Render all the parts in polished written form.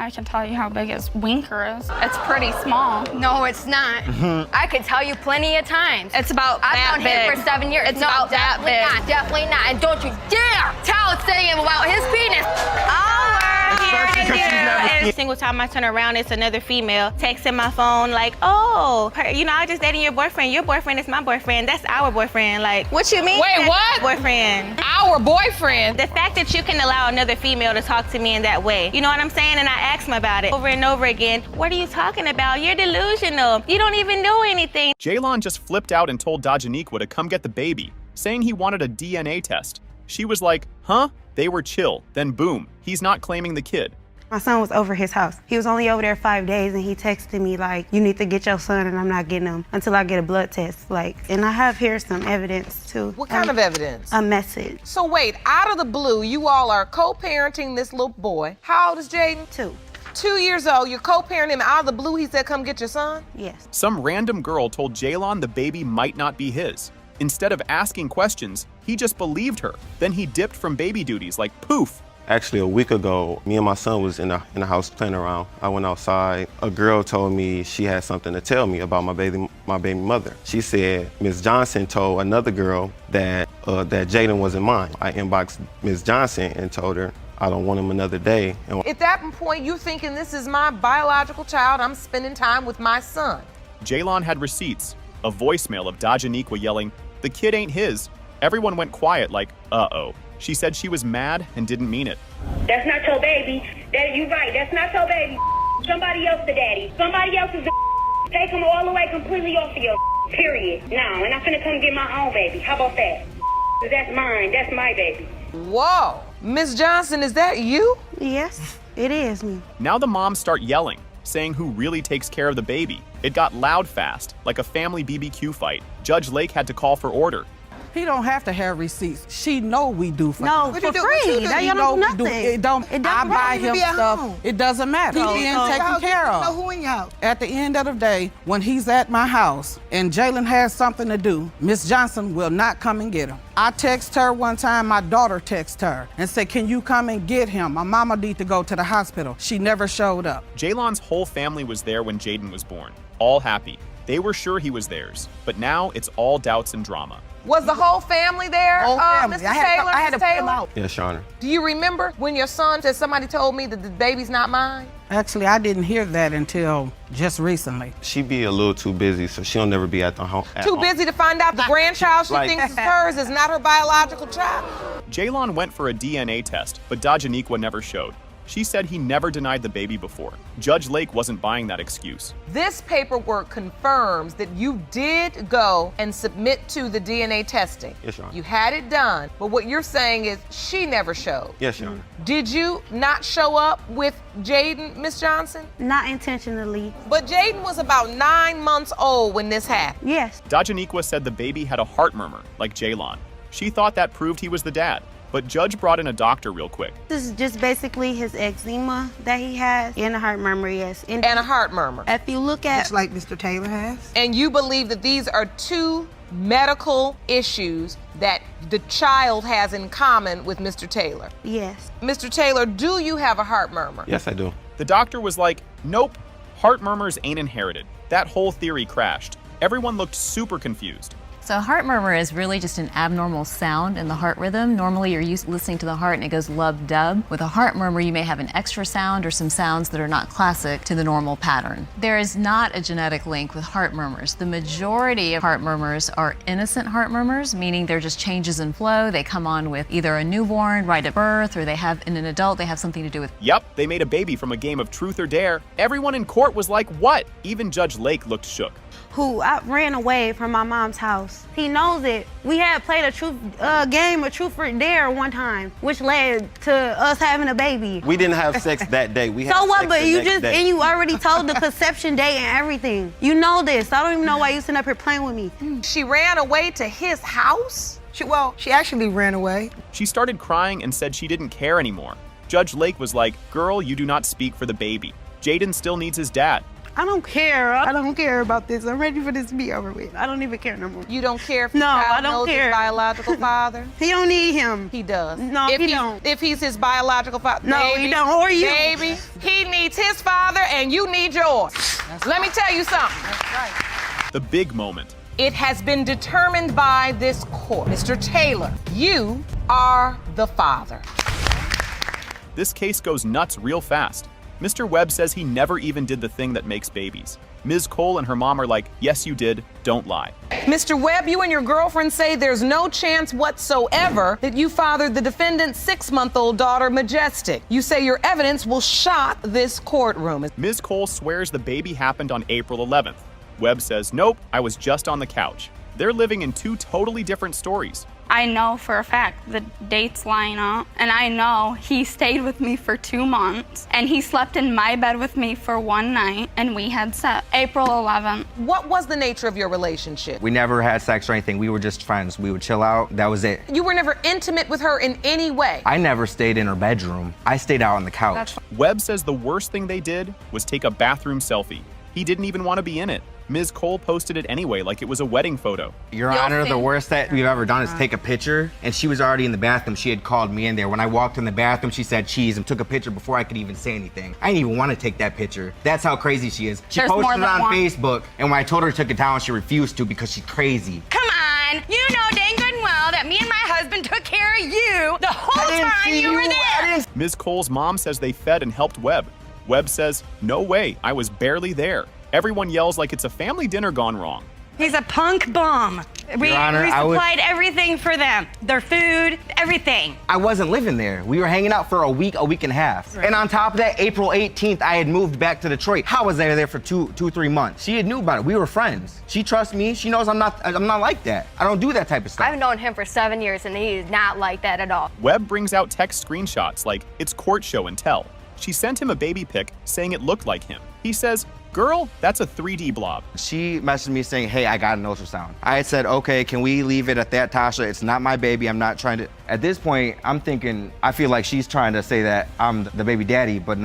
I can tell you how big his winker is. It's pretty small. No, it's not. I could tell you plenty of times. It's about that I've known him for 7 years. It's about that big. Definitely not. And don't you dare tell him about his penis. Every single time I turn around, it's another female texting my phone like, oh, I just dating your boyfriend. Your boyfriend is my boyfriend. That's our boyfriend. Like, what you mean? Wait, what? Boyfriend. Our boyfriend? The fact that you can allow another female to talk to me in that way. You know what I'm saying? And I ask him about it over and over again. What are you talking about? You're delusional. You don't even know anything. Jaylon just flipped out and told Dajaniqua to come get the baby, saying he wanted a DNA test. She was like, huh? They were chill. Then boom, he's not claiming the kid. My son was over his house. He was only over there 5 days, and he texted me like, you need to get your son, and I'm not getting him until I get a blood test. And I have here some evidence too. What kind of evidence? A message. So wait, out of the blue, you all are co-parenting this little boy. How old is Jaden? 2. 2 years old, you're co-parenting him. Out of the blue, he said, come get your son? Yes. Some random girl told Jaylon the baby might not be his. Instead of asking questions, he just believed her. Then he dipped from baby duties like poof. Actually, a week ago, me and my son was in the house playing around. I went outside. A girl told me she had something to tell me about my baby mother. She said Ms. Johnson told another girl that Jaden wasn't mine. I inboxed Ms. Johnson and told her I don't want him another day. At that point, you're thinking this is my biological child. I'm spending time with my son. Jaylon had receipts, a voicemail of Dajaniqua yelling, the kid ain't his. Everyone went quiet like, uh-oh. She said she was mad and didn't mean it. That's not your baby. You're right. That's not your baby. Somebody else the daddy. Somebody else is the take him all the way completely off of your period. No, and I'm finna come get my own baby. How about that? That's mine. That's my baby. Whoa. Ms. Johnson, is that you? Yes, it is me. Now the moms start yelling, saying who really takes care of the baby. It got loud fast, like a family BBQ fight. Judge Lake had to call for order. He don't have to have receipts. She know we do for No, him. for free. That you don't do nothing. It don't. I buy him stuff. It doesn't matter. He's being taken care of. Know who in your house. At the end of the day, when he's at my house and Jalen has something to do, Miss Johnson will not come and get him. I text her one time, my daughter texted her and said, can you come and get him? My mama need to go to the hospital. She never showed up. Jaylon's whole family was there when Jaden was born, all happy. They were sure he was theirs, but now it's all doubts and drama. Was the whole family there, Whole family. Mr. Taylor? I had to put him Taylor? out. Yes, Shauna. Do you remember when your son said somebody told me that the baby's not mine? Actually, I didn't hear that until just recently. She be a little too busy, so she'll never be at the home. Too busy to find out the grandchild she thinks is hers is not her biological child? Jaylon went for a DNA test, but Dajaniqua never showed. She said he never denied the baby before. Judge Lake wasn't buying that excuse. This paperwork confirms that you did go and submit to the DNA testing. Yes, Your Honor. You had it done, but what you're saying is she never showed. Yes, Your Honor. Did you not show up with Jaden, Miss Johnson? Not intentionally. But Jaden was about 9 months old when this happened. Yes. Dajaniqua said the baby had a heart murmur, like Jaylon. She thought that proved he was the dad. But Judge brought in a doctor real quick. This is just basically his eczema that he has and a heart murmur, yes. And a heart murmur. If you look at... Just like Mr. Taylor has. And you believe that these are two medical issues that the child has in common with Mr. Taylor? Yes. Mr. Taylor, do you have a heart murmur? Yes, I do. The doctor was like, nope, heart murmurs ain't inherited. That whole theory crashed. Everyone looked super confused. So a heart murmur is really just an abnormal sound in the heart rhythm. Normally you're used to listening to the heart and it goes lub-dub. With a heart murmur, you may have an extra sound or some sounds that are not classic to the normal pattern. There is not a genetic link with heart murmurs. The majority of heart murmurs are innocent heart murmurs, meaning they're just changes in flow. They come on with either a newborn right at birth, or they have, in an adult, they have something to do with... Yep, they made a baby from a game of truth or dare. Everyone in court was like, what? Even Judge Lake looked shook. Who I ran away from my mom's house. He knows it. We had played a game of truth or dare one time, which led to us having a baby. We didn't have sex that day. We had so what? sex But the you next just day. and you already told the conception date and everything. You know this. I don't even know why you sitting up here playing with me. She ran away to his house? She actually ran away. She started crying and said she didn't care anymore. Judge Lake was like, girl, you do not speak for the baby. Jaden still needs his dad. I don't care. I don't care about this. I'm ready for this to be over with. I don't even care no more. You don't care if No, your child I don't knows care. his biological father? He don't need him. He does. No, if he don't. If he's his biological father, No, baby, he don't. Or you. Baby, he needs his father and you need yours. Let me tell you something. That's right. The big moment. It has been determined by this court. Mr. Taylor, you are the father. This case goes nuts real fast. Mr. Webb says he never even did the thing that makes babies. Ms. Cole and her mom are like, yes, you did. Don't lie. Mr. Webb, you and your girlfriend say there's no chance whatsoever that you fathered the defendant's 6-month-old daughter, Majestic. You say your evidence will shock this courtroom. Ms. Cole swears the baby happened on April 11th. Webb says, nope, I was just on the couch. They're living in two totally different stories. I know for a fact the dates line up, and I know he stayed with me for 2 months, and he slept in my bed with me for 1 night, and we had sex April 11th. What was the nature of your relationship? We never had sex or anything. We were just friends. We would chill out. That was it. You were never intimate with her in any way? I never stayed in her bedroom. I stayed out on the couch. Webb says the worst thing they did was take a bathroom selfie. He didn't even want to be in it. Ms. Cole posted it anyway, like it was a wedding photo. Your Honor, the worst that we've ever done is take a picture, and she was already in the bathroom. She had called me in there. When I walked in the bathroom, she said cheese and took a picture before I could even say anything. I didn't even want to take that picture. That's how crazy she is. She There's posted more it than on one. Facebook, and when I told her to take it down, she refused to because she's crazy. Come on, you know dang good and well that me and my husband took care of you the whole time you were there. Ms. Cole's mom says they fed and helped Webb. Webb says, no way, I was barely there. Everyone yells like it's a family dinner gone wrong. He's a punk bum. We Honor, supplied everything for them. Their food, everything. I wasn't living there. We were hanging out for a week and a half. Right. And on top of that, April 18th, I had moved back to Detroit. How was I there for 3 months? She had knew about it. We were friends. She trusts me. She knows I'm not like that. I don't do that type of stuff. I've known him for 7 years and he is not like that at all. Webb brings out text screenshots like it's court show and tell. She sent him a baby pic saying it looked like him. He says, girl, that's a 3D blob. She messaged me saying, hey, I got an ultrasound. I said, okay, can we leave it at that, Tasha? It's not my baby. I'm not trying to. At this point, I'm thinking, I feel like she's trying to say that I'm the baby daddy, but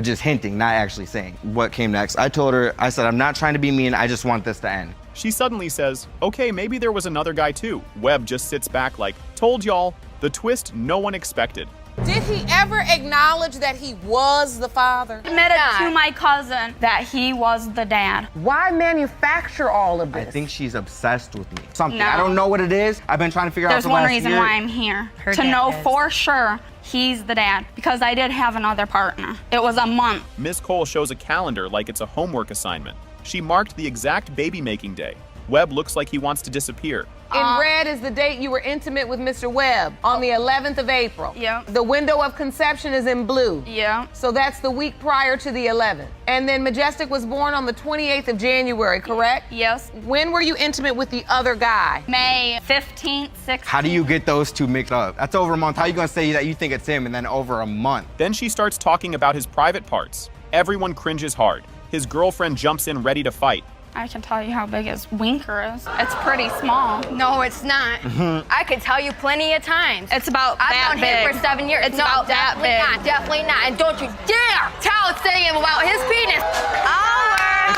just hinting, not actually saying. What came next? I told her, I said, I'm not trying to be mean. I just want this to end. She suddenly says, okay, maybe there was another guy too. Webb just sits back like, told y'all, the twist no one expected. Did he ever acknowledge that he was the father? Admitted to my cousin that he was the dad. Why manufacture all of this? I think she's obsessed with me. Something. No. I don't know what it is. I've been trying to figure out There's the one last reason year. why I'm here. To know for sure he's the dad. Because I did have another partner. It was a month. Ms. Cole shows a calendar like it's a homework assignment. She marked the exact baby-making day. Webb looks like he wants to disappear. In red is the date you were intimate with Mr. Webb, on the 11th of April. Yeah. The window of conception is in blue. Yeah. So that's the week prior to the 11th. And then Majestic was born on the 28th of January, correct? Yes. When were you intimate with the other guy? May 15th, 16th. How do you get those two mixed up? That's over a month. How are you gonna say that you think it's him and then over a month? Then she starts talking about his private parts. Everyone cringes hard. His girlfriend jumps in ready to fight. I can tell you how big his winker is. It's pretty small. No, it's not. I could tell you plenty of times. It's about that I've known big. him for 7 years. It's no, about that definitely big. not. Definitely not. And don't you dare tell him about his penis. All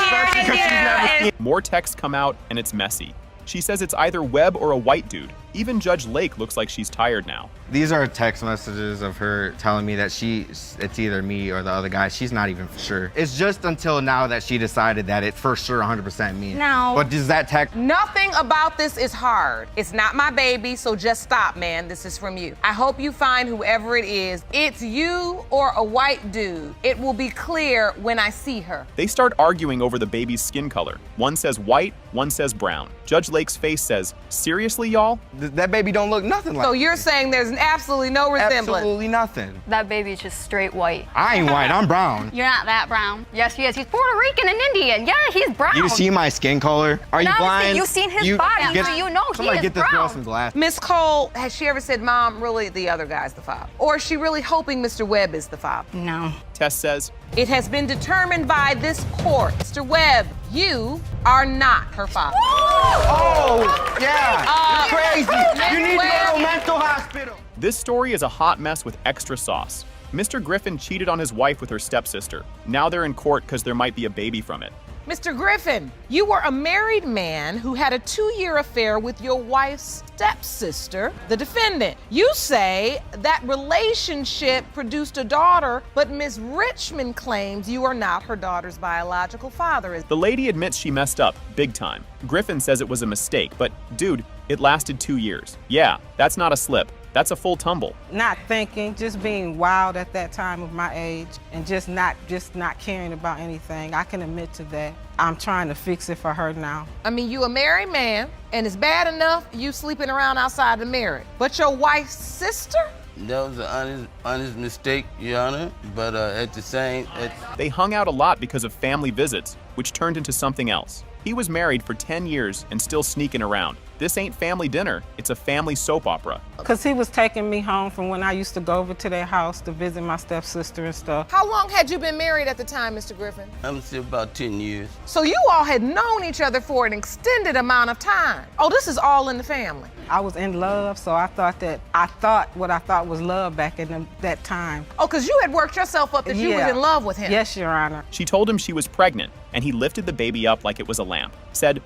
we're here to do is... More texts come out and it's messy. She says it's either Webb or a white dude. Even Judge Lake looks like she's tired now. These are text messages of her telling me that it's either me or the other guy. She's not even for sure. It's just until now that she decided that it's for sure 100% me. No. But does that text? Nothing about this is hard. It's not my baby, so just stop, man. This is from you. I hope you find whoever it is. It's you or a white dude. It will be clear when I see her. They start arguing over the baby's skin color. One says white, one says brown. Judge Lake's face says, seriously, y'all? That baby don't look nothing like So me. you're saying there's absolutely no resemblance? Absolutely nothing. That baby's just straight white. I ain't white, I'm brown. You're not that brown. Yes, he is. He's Puerto Rican and Indian. Yeah, he's brown. You see my skin color? Are you Obviously, blind? you've seen his body, so you know he somebody is get this girl brown. some glasses. Miss Cole, has she ever said, Mom, really the other guy's the father? Or is she really hoping Mr. Webb is the father? No. Tess says, It has been determined by this court. Mr. Webb, you are not her father. Oh, yeah. You're crazy. You need to go to a mental hospital. this story is a hot mess with extra sauce. Mr. Griffin cheated on his wife with her stepsister. Now they're in court because there might be a baby from it. Mr. Griffin, you were a married man who had a 2-year affair with your wife's stepsister, the defendant. You say that relationship produced a daughter, but Ms. Richmond claims you are not her daughter's biological father. The lady admits she messed up, big time. Griffin says it was a mistake, but dude, it lasted 2 years. Yeah, that's not a slip. That's a full tumble. Not thinking, just being wild at that time of my age, and just not caring about anything. I can admit to that. I'm trying to fix it for her now. I mean, you a married man, and it's bad enough you sleeping around outside the marriage. But your wife's sister? That was an honest mistake, Your Honor, but at the same... They hung out a lot because of family visits, which turned into something else. He was married for 10 years and still sneaking around. This ain't family dinner, it's a family soap opera. Because he was taking me home from when I used to go over to their house to visit my stepsister and stuff. How long had you been married at the time, Mr. Griffin? I'm still about 10 years. So you all had known each other for an extended amount of time. Oh, this is all in the family. I was in love, so I thought what I thought was love back in that time. Oh, because you had worked yourself up that you was in love with him. Yes, Your Honor. She told him she was pregnant, and he lifted the baby up like it was a lamp, said,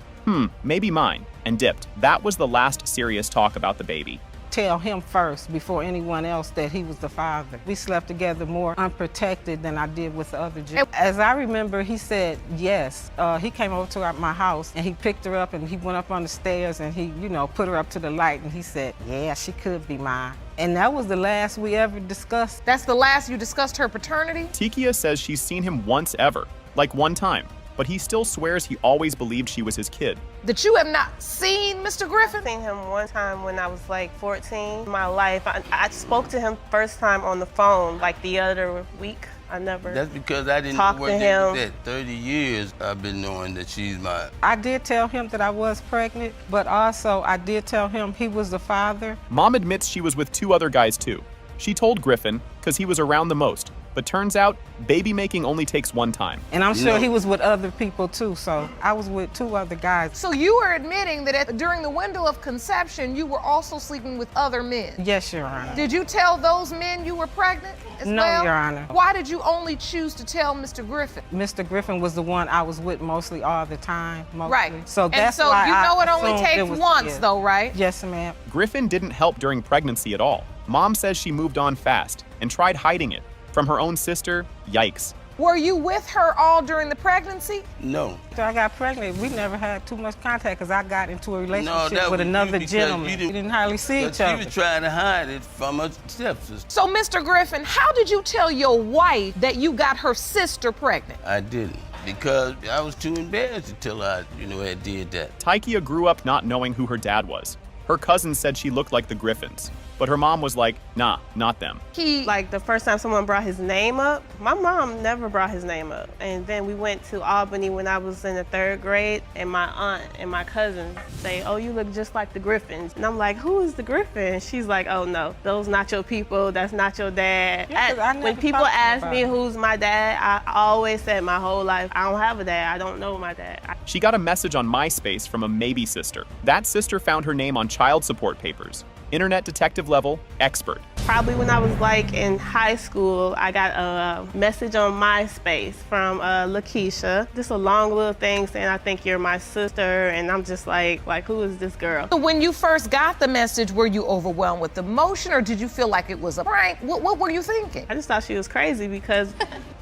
maybe mine, and dipped. That was the last serious talk about the baby. Tell him first before anyone else that he was the father. We slept together more unprotected than I did with the other gentlemen. As I remember, he said yes. He came over to my house and he picked her up and he went up on the stairs and he, put her up to the light and he said, yeah, she could be mine. And that was the last we ever discussed. That's the last you discussed her paternity? Tikia says she's seen him once ever, like one time. But he still swears he always believed she was his kid. That you have not seen Mr. Griffin? I've seen him one time when I was like 14. In my life, I spoke to him first time on the phone like the other week. I never That's because I didn't talked know to what him. that 30 years I've been knowing that she's mine. I did tell him that I was pregnant, but also I did tell him he was the father. Mom admits she was with 2 other guys too. She told Griffin because he was around the most. But turns out, baby making only takes one time. And I'm sure he was with other people too, so I was with 2 other guys. So you were admitting that during the window of conception, you were also sleeping with other men? Yes, Your Honor. Did you tell those men you were pregnant as No, well? Your Honor. Why did you only choose to tell Mr. Griffin? Mr. Griffin was the one I was with mostly all the time. Right. So that's and so why you know it only assumed takes was once his. though, right? Yes, ma'am. Griffin didn't help during pregnancy at all. Mom says she moved on fast and tried hiding it. From her own sister, yikes. Were you with her all during the pregnancy? No. After I got pregnant, we never had too much contact because I got into a relationship that with was another because gentleman. you We didn't hardly see each other. She was trying to hide it from her stepsister. So, Mr. Griffin, how did you tell your wife that you got her sister pregnant? I didn't, because I was too embarrassed to tell her, I did that. Tikia grew up not knowing who her dad was. Her cousin said she looked like the Griffins, but her mom was like, nah, not them. Like the first time someone brought his name up, my mom never brought his name up. And then we went to Albany when I was in the 3rd grade, and my aunt and my cousin say, oh, you look just like the Griffins. And I'm like, who is the Griffin? She's like, oh no, those not your people, that's not your dad. Yeah, when people ask me who's my dad, I always said my whole life, I don't have a dad, I don't know my dad. She got a message on MySpace from a maybe sister. That sister found her name on child support papers. Internet detective level, expert. Probably when I was like in high school, I got a message on MySpace from Lakeisha. Just a long little thing saying, I think you're my sister. And I'm just like, who is this girl? When you first got the message, were you overwhelmed with emotion or did you feel like it was a prank? What were you thinking? I just thought she was crazy because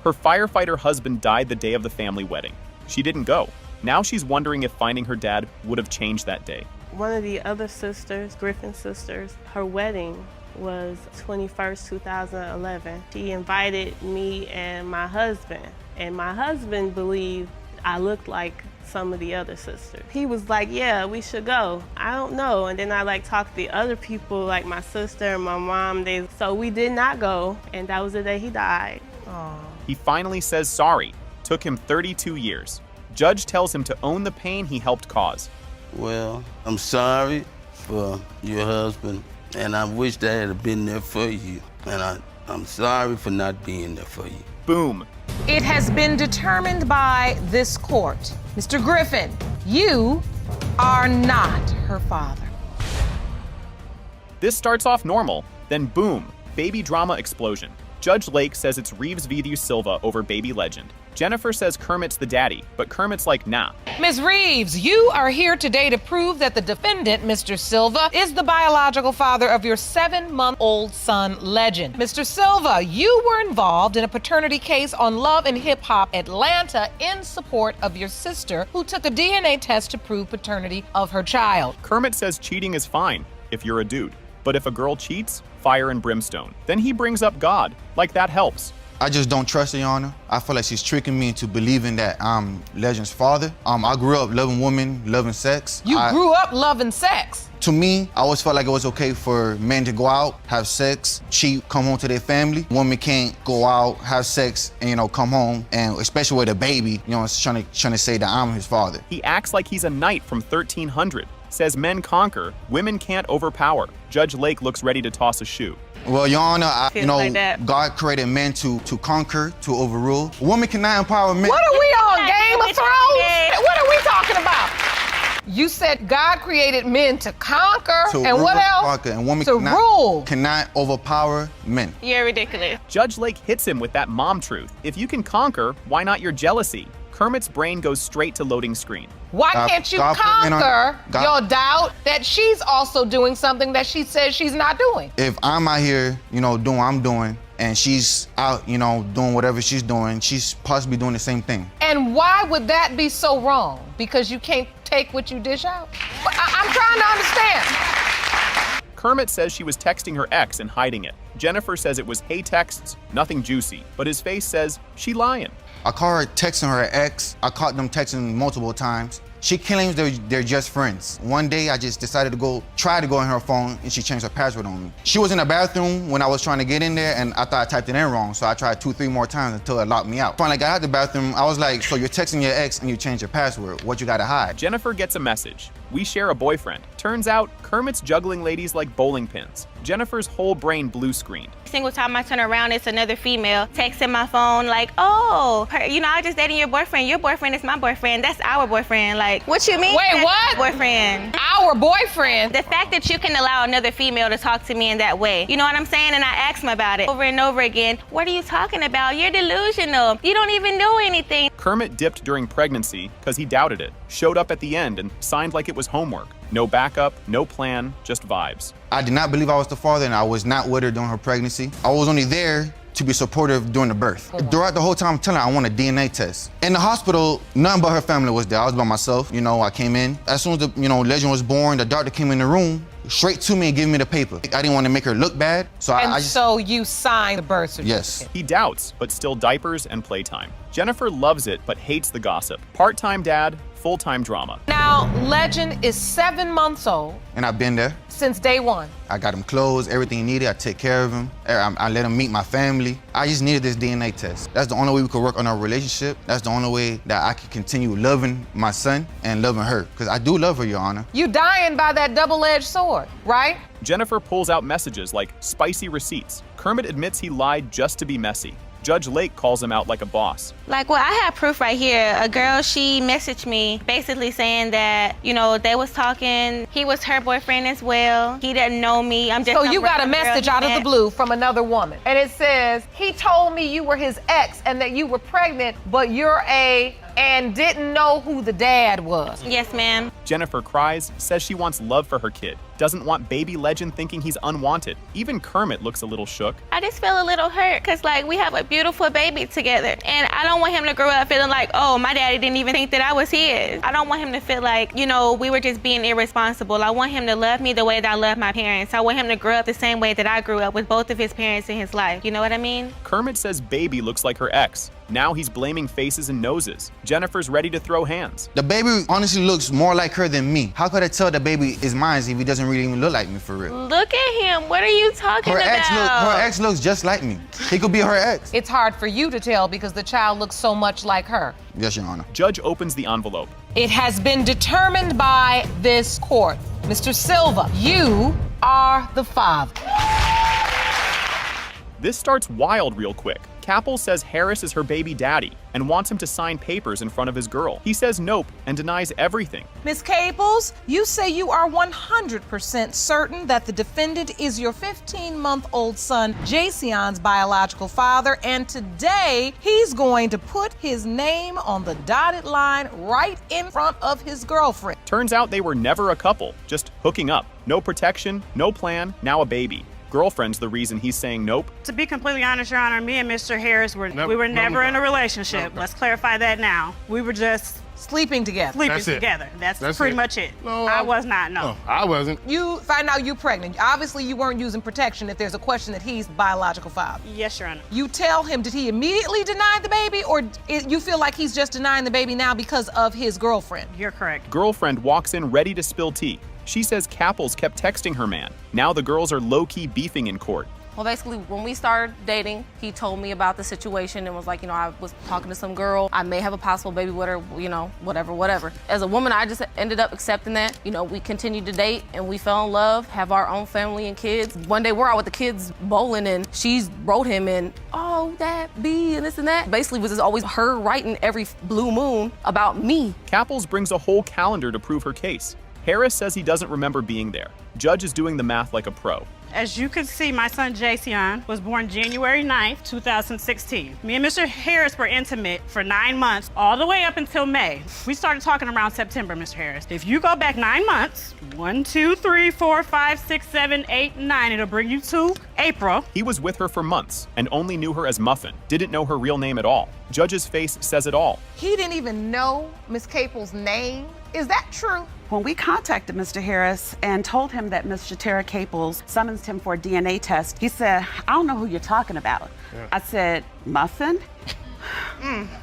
her firefighter husband died the day of the family wedding. She didn't go. Now she's wondering if finding her dad would have changed that day. One of the other sisters, Griffin sisters, her wedding was 21st, 2011. She invited me and my husband believed I looked like some of the other sisters. He was like, yeah, we should go. I don't know. And then I talked to the other people, like my sister and my mom. So we did not go, and that was the day he died. Aww. He finally says sorry. Took him 32 years. Judge tells him to own the pain he helped cause. Well, I'm sorry for your husband, and I wish I had been there for you. And I'm sorry for not being there for you. Boom. It has been determined by this court. Mr. Griffin, you are not her father. This starts off normal, then boom, baby drama explosion. Judge Lake says it's Reeves v. Silva over baby legend. Jennifer says Kermit's the daddy, but Kermit's like, nah. Ms. Reeves, you are here today to prove that the defendant, Mr. Silva, is the biological father of your 7-month-old son, Legend. Mr. Silva, you were involved in a paternity case on Love and Hip Hop Atlanta in support of your sister, who took a DNA test to prove paternity of her child. Kermit says cheating is fine if you're a dude, but if a girl cheats, fire and brimstone. Then he brings up God, like that helps. I just don't trust her, Your Honor. I feel like she's tricking me into believing that I'm Legend's father. I grew up loving women, loving sex. You grew up loving sex? To me, I always felt like it was okay for men to go out, have sex, cheat, come home to their family. Women can't go out, have sex, and, come home, and especially with a baby, trying to say that I'm his father. He acts like he's a knight from 1300. Says men conquer, women can't overpower. Judge Lake looks ready to toss a shoe. Well, Your Honor, like God created men to conquer, to overrule. Women cannot empower men. What are we on, Game of Thrones? What are we talking about? You said God created men to conquer, and what else? Conquer, and women to rule. Cannot overpower men. You're ridiculous. Judge Lake hits him with that mom truth. If you can conquer, why not your jealousy? Kermit's brain goes straight to loading screen. Why can't you conquer your doubt that she's also doing something that she says she's not doing? If I'm out here, doing what I'm doing, and she's out, doing whatever she's doing, she's possibly doing the same thing. And why would that be so wrong? Because you can't take what you dish out? I'm trying to understand. Kermit says she was texting her ex and hiding it. Jennifer says it was hey texts, nothing juicy, but his face says she lying. I caught her texting her ex. I caught them texting multiple times. She claims they're just friends. One day I just decided to try to go on her phone, and she changed her password on me. She was in the bathroom when I was trying to get in there, and I thought I typed it in wrong, so I tried 2-3 more times until it locked me out. Finally got out the bathroom, I was like, so you're texting your ex and you changed your password, what you gotta hide? Jennifer gets a message. We share a boyfriend. Turns out, Kermit's juggling ladies like bowling pins. Jennifer's whole brain blue screened. Single time I turn around, it's another female texting my phone like, oh, I just dating your boyfriend. Your boyfriend is my boyfriend. That's our boyfriend. Like, what you mean? Wait, what? Boyfriend. Our boyfriend? The fact that you can allow another female to talk to me in that way. You know what I'm saying? And I asked him about it over and over again. What are you talking about? You're delusional. You don't even know anything. Kermit dipped during pregnancy because he doubted it. Showed up at the end and signed like it was homework. No backup, no plan, just vibes. I did not believe I was the father, and I was not with her during her pregnancy. I was only there to be supportive during the birth. Throughout the whole time, I'm telling her I want a DNA test. In the hospital, nothing but her family was there. I was by myself. I came in. As soon as Legend was born, the doctor came in the room, straight to me and gave me the paper. I didn't want to make her look bad, so so you signed the birth certificate? Yes. He doubts, but still diapers and playtime. Jennifer loves it, but hates the gossip. Part-time dad, full-time drama. Now, Legend is 7 months old. And I've been there. Since day one. I got him clothes, everything he needed. I take care of him. I let him meet my family. I just needed this DNA test. That's the only way we could work on our relationship. That's the only way that I could continue loving my son and loving her. Because I do love her, Your Honor. You dying by that double-edged sword, right? Jennifer pulls out messages like spicy receipts. Kermit admits he lied just to be messy. Judge Lake calls him out like a boss. Like, well, I have proof right here. A girl, she messaged me basically saying that, they was talking. He was her boyfriend as well. He didn't know me. I'm just So you got a message out of the blue from another woman. And it says, he told me you were his ex and that you were pregnant, but and didn't know who the dad was. Yes, ma'am. Jennifer cries, says she wants love for her kid. Doesn't want baby Legend thinking he's unwanted. Even Kermit looks a little shook. I just feel a little hurt because, we have a beautiful baby together. And I don't want him to grow up feeling like, oh, my daddy didn't even think that I was his. I don't want him to feel like, we were just being irresponsible. I want him to love me the way that I love my parents. I want him to grow up the same way that I grew up with both of his parents in his life. You know what I mean? Kermit says baby looks like her ex. Now he's blaming faces and noses. Jennifer's ready to throw hands. The baby honestly looks more like her than me. How could I tell the baby is mine if he doesn't really even look like me for real? Look at him. What are you talking about? Her ex looks just like me. He could be her ex. It's hard for you to tell because the child looks so much like her. Yes, Your Honor. Judge opens the envelope. It has been determined by this court. Mr. Silva, you are the father. This starts wild real quick. Capel says Harris is her baby daddy and wants him to sign papers in front of his girl. He says nope and denies everything. Ms. Capels, you say you are 100% certain that the defendant is your 15-month-old son, Jason's biological father, and today he's going to put his name on the dotted line right in front of his girlfriend. Turns out they were never a couple, just hooking up. No protection, no plan, now a baby. Girlfriend's the reason he's saying nope. To be completely honest, Your Honor, me and Mr. Harris were never in a relationship. Let's clarify that now. We were just sleeping together. That's pretty much it. No, I was not, no. I wasn't. You find out you're pregnant. Obviously, you weren't using protection if there's a question that he's biological father. Yes, Your Honor. You tell him, did he immediately deny the baby, or you feel like he's just denying the baby now because of his girlfriend? You're correct. Girlfriend walks in ready to spill tea. She says Capels kept texting her man. Now the girls are low-key beefing in court. Well, basically, when we started dating, he told me about the situation and was like, I was talking to some girl. I may have a possible baby with her, whatever. As a woman, I just ended up accepting that. We continued to date and we fell in love, have our own family and kids. One day we're out with the kids bowling and she wrote him and, oh, that B and this and that. Basically, it was just always her writing every blue moon about me. Capels brings a whole calendar to prove her case. Harris says he doesn't remember being there. Judge is doing the math like a pro. As you can see, my son Jason was born January 9th, 2016. Me and Mr. Harris were intimate for 9 months, all the way up until May. We started talking around September, Mr. Harris. If you go back 9 months, 1, 2, 3, 4, 5, 6, 7, 8, 9, it'll bring you to April. He was with her for months and only knew her as Muffin, didn't know her real name at all. Judge's face says it all. He didn't even know Miss Capel's name. Is that true? When we contacted Mr. Harris and told him that Ms. Shatera Capels summonsed him for a DNA test, he said, I don't know who you're talking about. Yeah. I said, Muffin?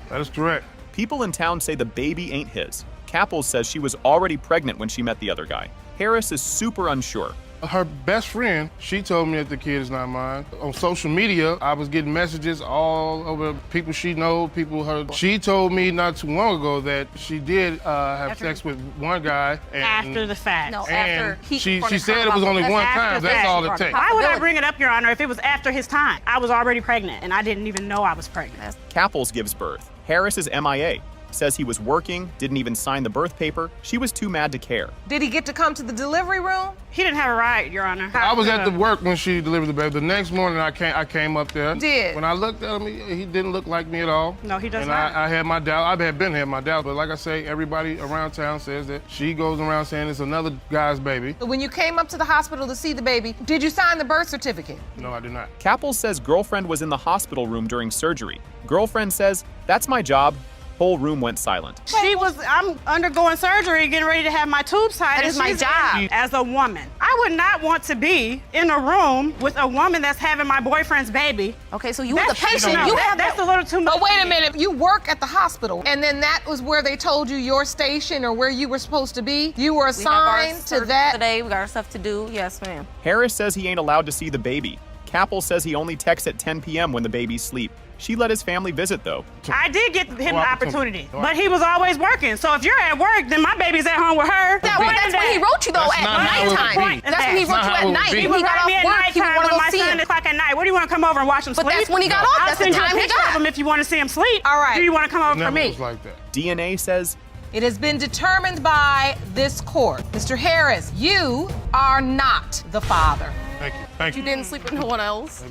That is correct. People in town say the baby ain't his. Capels says she was already pregnant when she met the other guy. Harris is super unsure. Her best friend, she told me that the kid is not mine. On social media, I was getting messages all over people she knows, people her. She told me not too long ago that she did have sex with one guy. And, after the fact. No, after she said it was only one time. That's all it takes. Why would I bring it up, Your Honor, if it was after his time? I was already pregnant, and I didn't even know I was pregnant. Capels gives birth. Harris is MIA. Says he was working, didn't even sign the birth paper. She was too mad to care. Did he get to come to the delivery room? He didn't have a right, Your Honor. I was at the work when she delivered the baby. The next morning, I came up there. Did? When I looked at him, he didn't look like me at all. No, he does not. not. I had my doubt. I had been had my doubt, but like I say, everybody around town says that she goes around saying it's another guy's baby. But when you came up to the hospital to see the baby, did you sign the birth certificate? No, I did not. Capels says girlfriend was in the hospital room during surgery. Girlfriend says, that's my job. Whole room went silent. I'm undergoing surgery, getting ready to have my tubes tied. That is my job. As a woman, I would not want to be in a room with a woman that's having my boyfriend's baby. Okay, so you were the patient. That's a little too much. But wait a minute, you work at the hospital, and then that was where they told you your station or where you were supposed to be? You were assigned to that? Today, we got our stuff to do. Yes, ma'am. Harris says he ain't allowed to see the baby. Capel says he only texts at 10 p.m. when the babies sleep. She let his family visit, though. I did get him the opportunity, but he was always working. So if you're at work, then my baby's at home with her. That's when he wrote you, though, at nighttime. That's when he wrote you at night. He When he got off work, he would want to go see him. 9 o'clock at night. What do you want to come over and watch him sleep? But that's when he got off. That's the time he got. Him if you want to see him sleep. All right. Do you want to come over for me? Was like that. DNA says it has been determined by this court. Mr. Harris, you are not the father. Thank you. Thank you. You didn't sleep with no one else.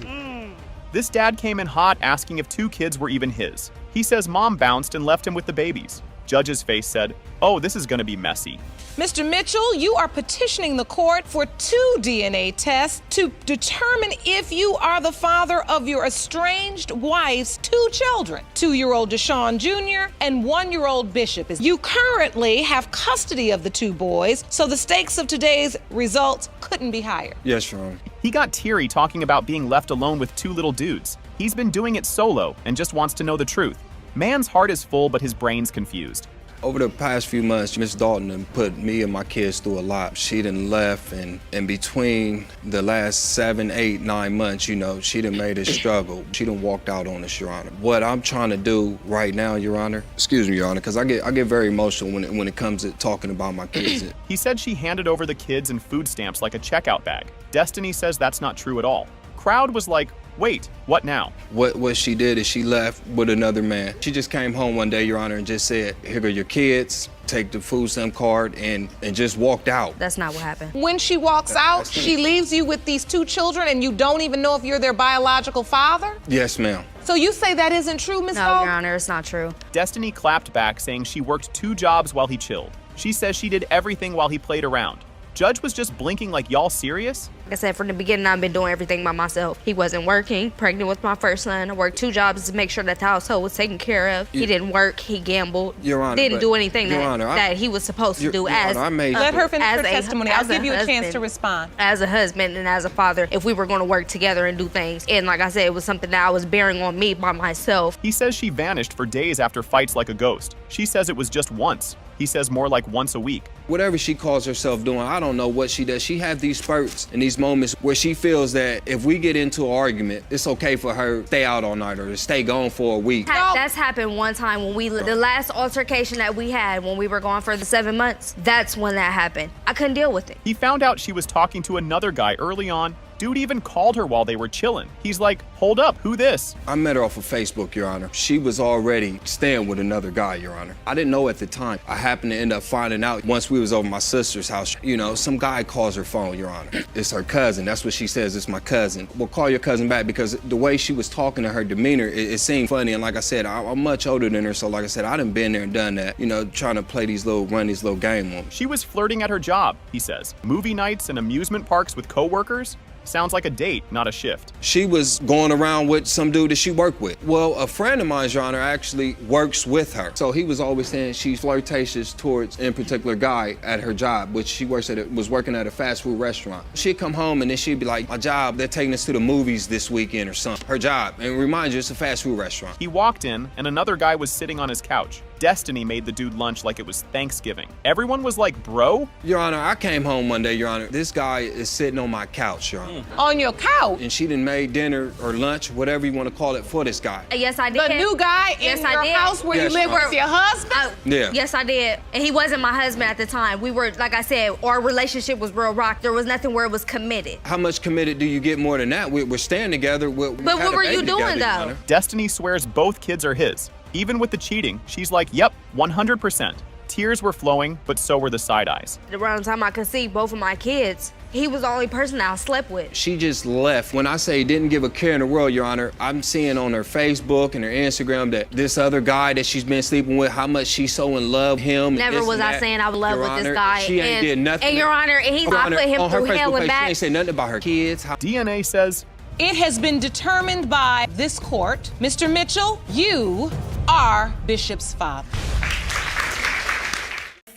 This dad came in hot asking if 2 kids were even his. He says mom bounced and left him with the babies. Judge's face said, oh, this is gonna be messy. Mr. Mitchell, you are petitioning the court for 2 DNA tests to determine if you are the father of your estranged wife's 2 children, 2-year-old Deshaun Jr. and 1-year-old Bishop. You currently have custody of the 2 boys, so the stakes of today's results couldn't be higher. Yes, Your Honor. He got teary talking about being left alone with 2 little dudes. He's been doing it solo and just wants to know the truth. Man's heart is full, but his brain's confused. Over the past few months, Miss Dalton done put me and my kids through a lot. She done left, and in between the last 7, 8, 9 months, you know, she done made us struggle. She done walked out on us, Your Honor. What I'm trying to do right now, Your Honor, excuse me, Your Honor, because I get very emotional when it comes to talking about my kids. He said she handed over the kids and food stamps like a checkout bag. Destiny says that's not true at all. crowd was like, wait, what now? What she did is she left with another man. She just came home one day, Your Honor, and just said, here go your kids, take the food stamp card, and just walked out. That's not what happened. When she walks out, she leaves you with these 2 children and you don't even know if you're their biological father? Yes, ma'am. So you say that isn't true, Ms. No, Hogue? Your Honor, it's not true. Destiny clapped back, saying she worked 2 jobs while he chilled. She says she did everything while he played around. Judge was just blinking like, y'all serious? Like I said, from the beginning, I've been doing everything by myself. He wasn't working, pregnant with my first son. I worked 2 jobs to make sure that the household was taken care of. He didn't work, he gambled. Your Honor, didn't do anything Your Honor, that he was supposed to do Your as Honor, I made Let her finish as her a- testimony. I'll as give you a chance husband. to respond. As a husband and as a father, if we were going to work together and do things. And like I said, it was something that I was bearing on me by myself. He says she vanished for days after fights like a ghost. She says it was just once. He says more like once a week. Whatever she calls herself doing, I don't know what she does. She has these spurts and these moments where she feels that if we get into an argument, it's okay for her to stay out all night or to stay gone for a week. That's happened one time when the last altercation that we had when we were gone for the 7 months, that's when that happened. I couldn't deal with it. He found out she was talking to another guy early on. Dude even called her while they were chilling. He's like, hold up, who this? I met her off of Facebook, Your Honor. She was already staying with another guy, Your Honor. I didn't know at the time. I happened to end up finding out once we was over my sister's house. You know, some guy calls her phone, Your Honor. It's her cousin. That's what she says. It's my cousin. Well, call your cousin back because the way she was talking to her demeanor, it seemed funny. And like I said, I'm much older than her. So like I said, I done been there and done that. You know, trying to run these little game on me. She was flirting at her job, he says. Movie nights and amusement parks with coworkers? Sounds like a date, not a shift. She was going around with some dude that she worked with. Well, a friend of mine, Your Honor, actually works with her. So he was always saying she's flirtatious towards in particular guy at her job, which she was working at a fast food restaurant. She'd come home and then she'd be like, my job, they're taking us to the movies this weekend or something. Her job. And remind you, it's a fast food restaurant. He walked in and another guy was sitting on his couch. Destiny made the dude lunch like it was Thanksgiving. Everyone was like, bro? Your Honor, I came home one day, Your Honor. This guy is sitting on my couch, Your Honor. On your couch? And she done made dinner or lunch, whatever you want to call it, for this guy. Yes, I did. The new guy in your house where you live with your husband? Yeah. Yes, I did. And he wasn't my husband at the time. We were, like I said, our relationship was real rock. There was nothing where it was committed. How much committed do you get more than that? We're staying together. But what were you doing, though? Destiny swears both kids are his. Even with the cheating, she's like, yep, 100%. Tears were flowing, but so were the side eyes. Around the time I conceived both of my kids, he was the only person I slept with. She just left. When I say didn't give a care in the world, Your Honor, I'm seeing on her Facebook and her Instagram that this other guy that she's been sleeping with, how much she's so in love with him. Never was I saying I was in love with this guy. She ain't did nothing. And Your Honor, I put him through hell and back. She ain't say nothing about her kids. DNA says, it has been determined by this court, Mr. Mitchell, you are Bishop's father.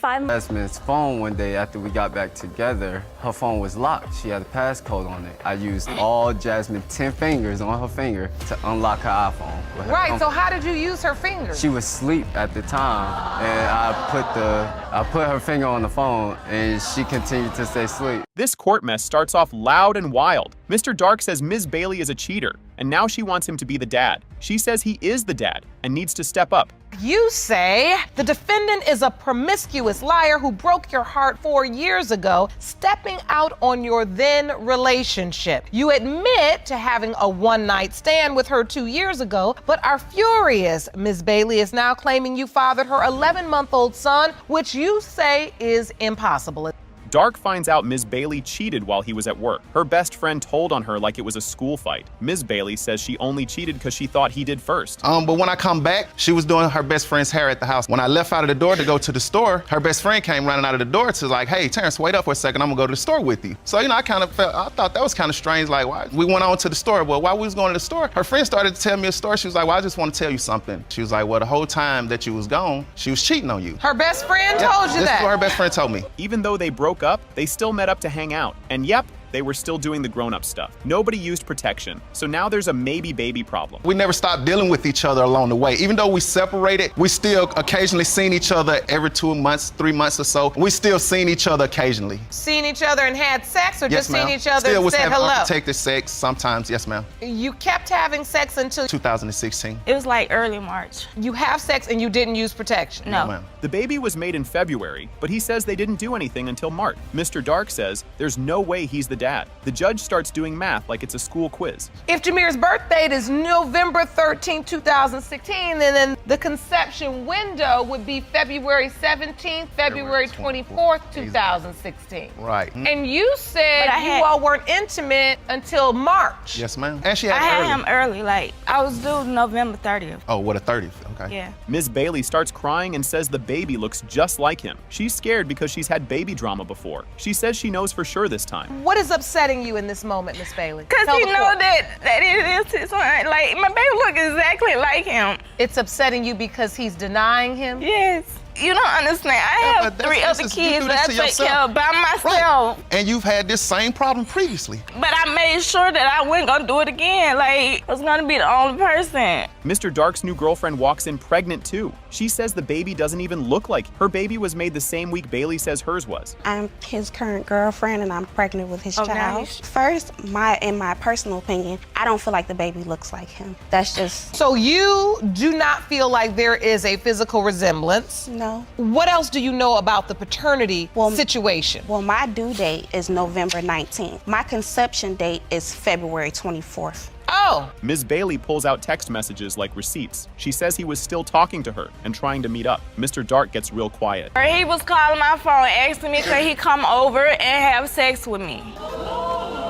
Jasmine's phone one day after we got back together, her phone was locked. She had a passcode on it. I used all Jasmine's 10 fingers on her finger to unlock her iPhone. Right, so how did you use her fingers? She was asleep at the time, and I put her finger on the phone, and she continued to stay asleep. This court mess starts off loud and wild. Mr. Dark says Ms. Bailey is a cheater, and now she wants him to be the dad. She says he is the dad and needs to step up. You say the defendant is a promiscuous liar who broke your heart 4 years ago, stepping out on your then relationship. You admit to having a one-night stand with her 2 years ago, but are furious. Ms. Bailey is now claiming you fathered her 11-month-old son, which you say is impossible. Dark finds out Ms. Bailey cheated while he was at work. Her best friend told on her like it was a school fight. Ms. Bailey says she only cheated because she thought he did first. But when I come back, she was doing her best friend's hair at the house. When I left out of the door to go to the store, her best friend came running out of the door to like, hey, Terrence, wait up for a second, I'm gonna go to the store with you. So, I thought that was kind of strange, like, why? We went on to the store. Well, while we was going to the store, her friend started to tell me a story. She was like, well, I just want to tell you something. She was like, well, the whole time that you was gone, she was cheating on you. Her best friend told you that? This is what her best friend told me. Even though they broke up, they still met up to hang out. And yep, they were still doing the grown-up stuff. Nobody used protection. So now there's a maybe baby problem. We never stopped dealing with each other along the way. Even though we separated, we still occasionally seen each other every 2 months, 3 months or so. We still seen each other occasionally. Seen each other and had sex, or Yes, just ma'am. seen each other Still and was said having hello? unprotected sex sometimes, yes, ma'am. You kept having sex until 2016. It was like early March. You have sex and you didn't use protection? No. ma'am. The baby was made in February, but he says they didn't do anything until March. Mr. Dark says there's no way he's the dad. The judge starts doing math like it's a school quiz. If Jameer's birth date is November 13, 2016, then the conception window would be February 17th, February 24th, 2016. Right. And you said But I you had- all weren't intimate until March. Yes, ma'am. And she I had had early. him early. Like, I was due November 30th. Oh, what a 30th. Okay. Yeah. Ms. Bailey starts crying and says the baby looks just like him. She's scared because she's had baby drama before. She says she knows for sure this time. What is upsetting you in this moment, Miss Bailey? Because Tell he the know court. that it is his son. Like, my baby look exactly like him. It's upsetting you because he's denying him? Yes. You don't understand. I have but 3 that's- other this is- you kids do that I this to take care yourself. of by myself. And you've had this same problem previously. But I made sure that I wasn't gonna do it again. Like, I was gonna be the only person. Mr. Dark's new girlfriend walks in pregnant too. She says the baby doesn't even look like her baby was made the same week Bailey says hers was. I'm his current girlfriend and I'm pregnant with his Oh, now child. he's- First, in my personal opinion, I don't feel like the baby looks like him. That's just So you do not feel like there is a physical resemblance? no. What else do you know about the paternity situation? Well, my due date is November 19th. My conception date is February 24th. Oh. Ms. Bailey pulls out text messages like receipts. She says he was still talking to her and trying to meet up. Mr. Dark gets real quiet. Or he was calling my phone asking me could he come over and have sex with me.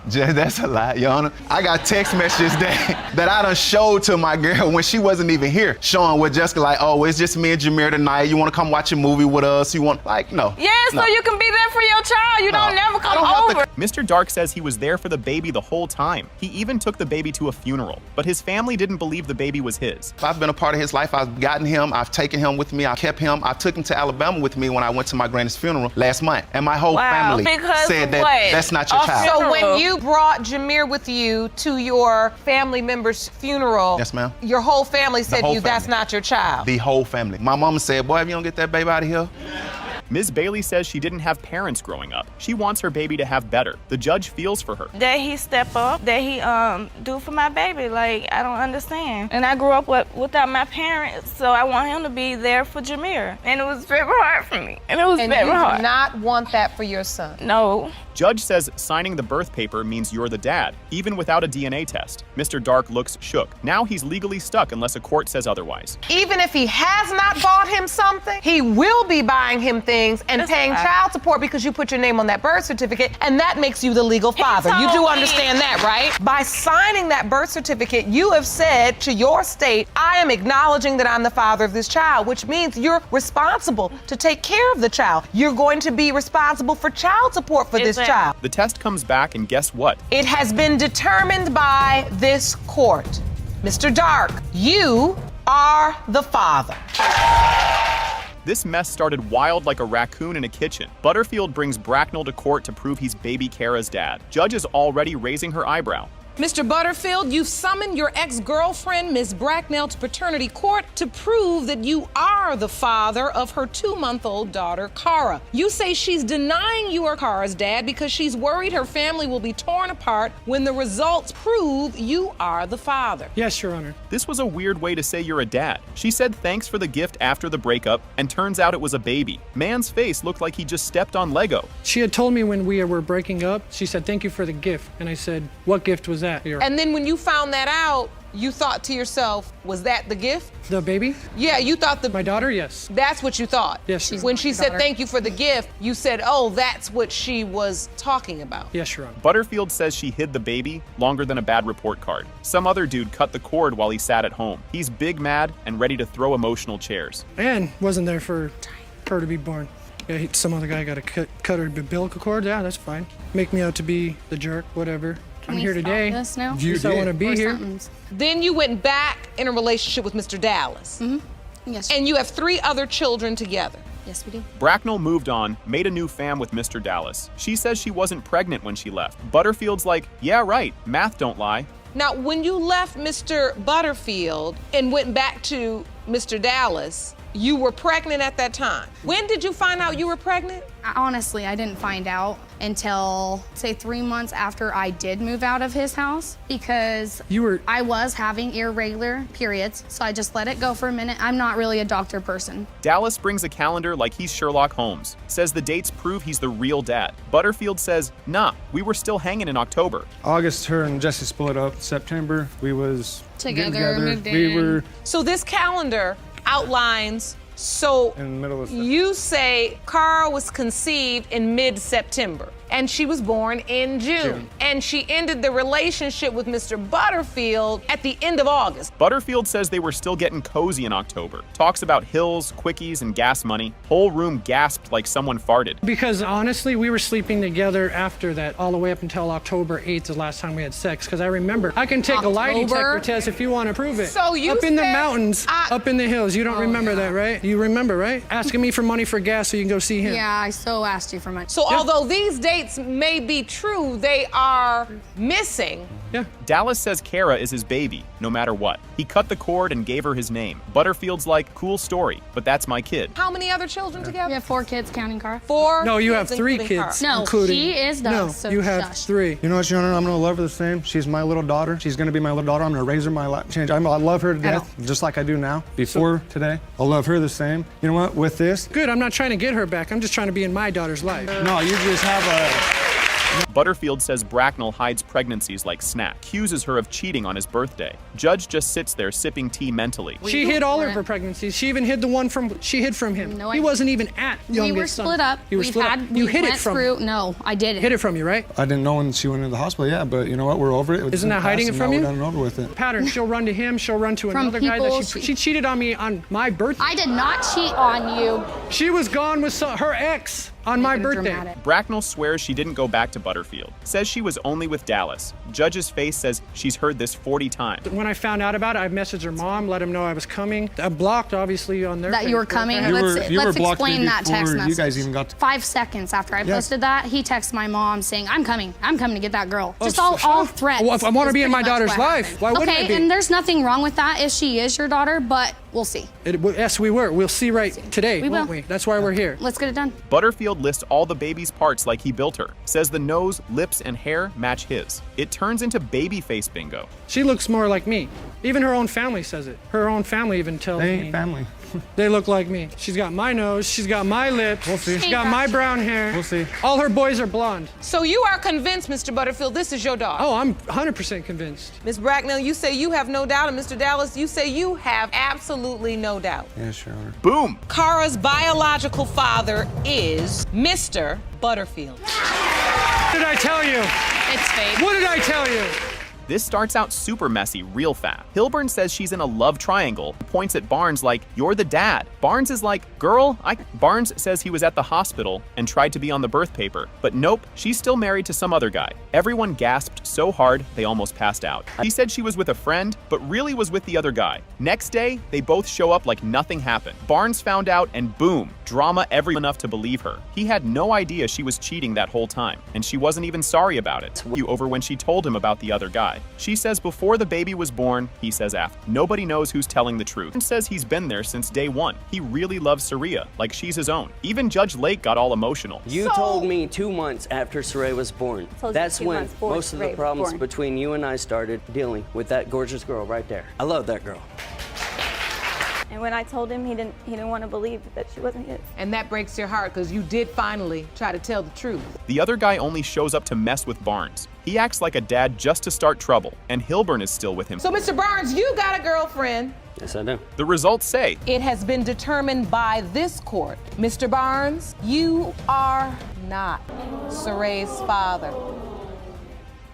That's a lie, Your Honor. I got text messages that I done showed to my girl when she wasn't even here, showing with Jessica like, oh, it's just me and Jameer tonight. You want to come watch a movie with us? You want, like, no. Yeah, No. so you can be there for your child. You don't never come over. Mr. Dark says he was there for the baby the whole time. He even took the baby to a funeral, but his family didn't believe the baby was his. I've been a part of his life. I've gotten him. I've taken him with me. I kept him. I took him to Alabama with me when I went to my granny's funeral last month. And my whole family said that that's not your child. So when you brought Jameer with you to your family member's funeral, Yes, ma'am. your whole family said to whole you, that's family. not your child. The whole family. My mama said, boy, if you don't get that baby out of here. Ms. Bailey says she didn't have parents growing up. She wants her baby to have better. The judge feels for her. That he step up, that he do for my baby. Like, I don't understand. And I grew up without my parents, so I want him to be there for Jameer. And it was very hard for me. And it was And very you hard. do not want that for your son. No. Judge says signing the birth paper means you're the dad, even without a DNA test. Mr. Dark looks shook. Now he's legally stuck unless a court says otherwise. Even if he has not bought him something, he will be buying him things and paying child support because you put your name on that birth certificate, and that makes you the legal father. You do told me. understand that, right? By signing that birth certificate, you have said to your state, I am acknowledging that I'm the father of this child, which means you're responsible to take care of the child. You're going to be responsible for child support for this child. The test comes back, and guess what? It has been determined by this court. Mr. Dark, you are the father. This mess started wild like a raccoon in a kitchen. Butterfield brings Bracknell to court to prove he's baby Kara's dad. Judge is already raising her eyebrow. Mr. Butterfield, you've summoned your ex-girlfriend, Ms. Bracknell, to paternity court to prove that you are the father of her 2-month-old daughter, Kara. You say she's denying you are Kara's dad because she's worried her family will be torn apart when the results prove you are the father. Yes, Your Honor. This was a weird way to say you're a dad. She said thanks for the gift after the breakup, and turns out it was a baby. Man's face looked like he just stepped on Lego. She had told me when we were breaking up, she said, thank you for the gift. And I said, what gift was that? And then when you found that out, you thought to yourself, was that the gift? The baby? Yeah, you thought My daughter, yes. That's what you thought? Yes, Your When Honor. she said thank you for the gift, you said, oh, that's what she was talking about. Yes, Your Honor. Butterfield says she hid the baby longer than a bad report card. Some other dude cut the cord while he sat at home. He's big mad and ready to throw emotional chairs. And wasn't there for her to be born. Yeah, some other guy got to cut her umbilical cord. Yeah, that's fine. Make me out to be the jerk, whatever. I'm here today. This now? You I want to be here. Then you went back in a relationship with Mr. Dallas. Yes. And you have 3 other children together. Yes, we do. Bracknell moved on, made a new fam with Mr. Dallas. She says she wasn't pregnant when she left. Butterfield's like, yeah, right, math don't lie. Now, when you left Mr. Butterfield and went back to Mr. Dallas, you were pregnant at that time. When did you find out you were pregnant? Honestly, I didn't find out until, say, 3 months after I did move out of his house because I was having irregular periods, so I just let it go for a minute. I'm not really a doctor person. Dallas brings a calendar like he's Sherlock Holmes, says the dates prove he's the real dad. Butterfield says, nah, we were still hanging in October. August, her and Jesse split up. September, we was getting Together, moved in. We were So this calendar outlines, so in the middle of you say Cara was conceived in mid-September and she was born in June. And she ended the relationship with Mr. Butterfield at the end of August. Butterfield says they were still getting cozy in October. Talks about hills, quickies, and gas money. Whole room gasped like someone farted. Because honestly, we were sleeping together after that, all the way up until October 8th, the last time we had sex. Because I remember, I can take a lie detector test if you want to prove it. So you up in the said mountains, up in the hills. You don't remember that, right? You remember, right? Asking me for money for gas so you can go see him. Yeah, I so asked you for money. So although these dates may be true, they are missing. Yeah. Dallas says Cara is his baby, no matter what. He cut the cord and gave her his name. Butterfield's like, cool story, but that's my kid. How many other children together? We have 4 kids, counting Cara. 4? No, you have kids, 3 including kids. Cara. No, including, she is done. No, So you have shush. 3. You know what, Your Honor? I'm gonna love her the same. She's my little daughter. She's gonna be my little daughter. I'm gonna raise her my life. Change. I love her to death, just like I do now. Before today, I'll love her the same. You know what? With this, Good, I'm not trying to get her back. I'm just trying to be in my daughter's life. no, you just have a. Butterfield says Bracknell hides pregnancies like snack, accuses her of cheating on his birthday. Judge just sits there sipping tea mentally. She hid all of her pregnancies. She even hid the one she hid from him. No, he wasn't even at youngest We were son. split up. You were split up. You hid it from him. No, I didn't. Hid it from you, right? I didn't know when she went into the hospital. Yeah, but you know what? We're over it. Isn't that hiding it from you? We're done and over with it. Pattern. She'll run to him. She'll run to From another guy people that she cheated on me on my birthday. I did not cheat on you. She was gone with her ex on my birthday. Dramatic. Bracknell swears she didn't go back to Butterfield, says she was only with Dallas. Judge's face says she's heard this 40 times. When I found out about it, I messaged her mom, let him know I was coming. I blocked, obviously, on their That you were coming. Let's explain that text message. You guys even got 5 seconds after I posted that, he texted my mom saying, I'm coming to get that girl. Just all threats. Well, if I want to is be in my pretty much daughter's what life, happened. why wouldn't I Okay, be? and there's nothing wrong with that if she is your daughter, but we'll see. Yes, we were. We'll see today, We won't will. we? That's why we're here. Let's get it done. Butterfield lists all the baby's parts like he built her, says the nose, lips, and hair match his. It turns into baby face bingo. She looks more like me. Even her own family says it. Her own family even tells They me. ain't family. They look like me. She's got my nose. She's got my lips. We'll see. She's got my brown hair. We'll see. All her boys are blonde. So you are convinced, Mr. Butterfield, this is your daughter? Oh, I'm 100% convinced. Ms. Bracknell, you say you have no doubt, and Mr. Dallas, you say you have absolutely no doubt. Yes, Your Honor. Boom! Cara's biological father is Mr. Butterfield. What did I tell you? It's fake. What did I tell you? This starts out super messy real fast. Hilburn says she's in a love triangle, points at Barnes like, you're the dad. Barnes is like, girl, Barnes says he was at the hospital and tried to be on the birth paper, but nope, she's still married to some other guy. Everyone gasped so hard they almost passed out. He said she was with a friend, but really was with the other guy. Next day, they both show up like nothing happened. Barnes found out and boom, drama every enough to believe her. He had no idea she was cheating that whole time, and she wasn't even sorry about it. Over when she told him about the other guy. She says before the baby was born, he says after. Nobody knows who's telling the truth. And says he's been there since day one. He really loves Saria, like she's his own. Even Judge Lake got all emotional. You told me 2 months after Saray was born. That's when most of the problems between you and I started dealing with that gorgeous girl right there. I love that girl. And when I told him, he didn't want to believe that she wasn't his. And that breaks your heart because you did finally try to tell the truth. The other guy only shows up to mess with Barnes. He acts like a dad just to start trouble, and Hilburn is still with him. So, Mr. Barnes, you got a girlfriend. Yes, I do. The results say It has been determined by this court. Mr. Barnes, you are not Saray's father.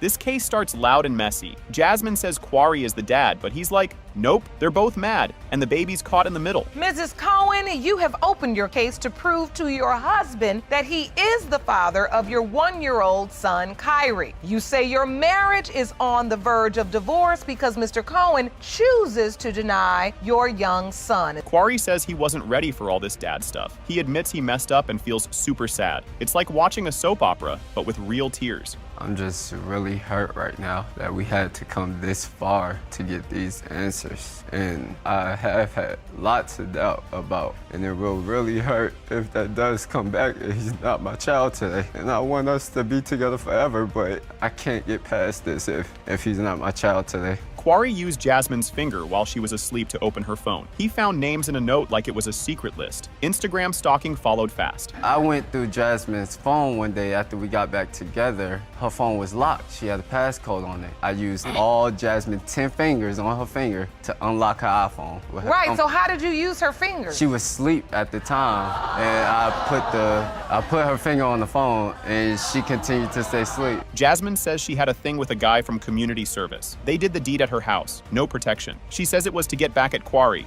this case starts loud and messy. Jasmine says Quarry is the dad, but he's like, nope, they're both mad, and the baby's caught in the middle. Mrs. Cohen, you have opened your case to prove to your husband that he is the father of your 1-year-old son, Kyrie. You say your marriage is on the verge of divorce because Mr. Cohen chooses to deny your young son. Quarry says he wasn't ready for all this dad stuff. He admits he messed up and feels super sad. It's like watching a soap opera, but with real tears. I'm just really hurt right now that we had to come this far to get these answers. answers. And I have had lots of doubt about, and it will really hurt if that does come back and he's not my child today. And I want us to be together forever, but I can't get past this if he's not my child today. Quarry used Jasmine's finger while she was asleep to open her phone. He found names in a note like it was a secret list. Instagram stalking followed fast. I went through Jasmine's phone one day after we got back together. Her phone was locked. She had a passcode on it. I used all Jasmine's 10 fingers on her finger to unlock her iPhone. Right, so how did you use her fingers? She was asleep at the time, and I put her finger on the phone, and she continued to stay asleep. Jasmine says she had a thing with a guy from community service. They did the deed at her house, no protection. She says it was to get back at Quarry.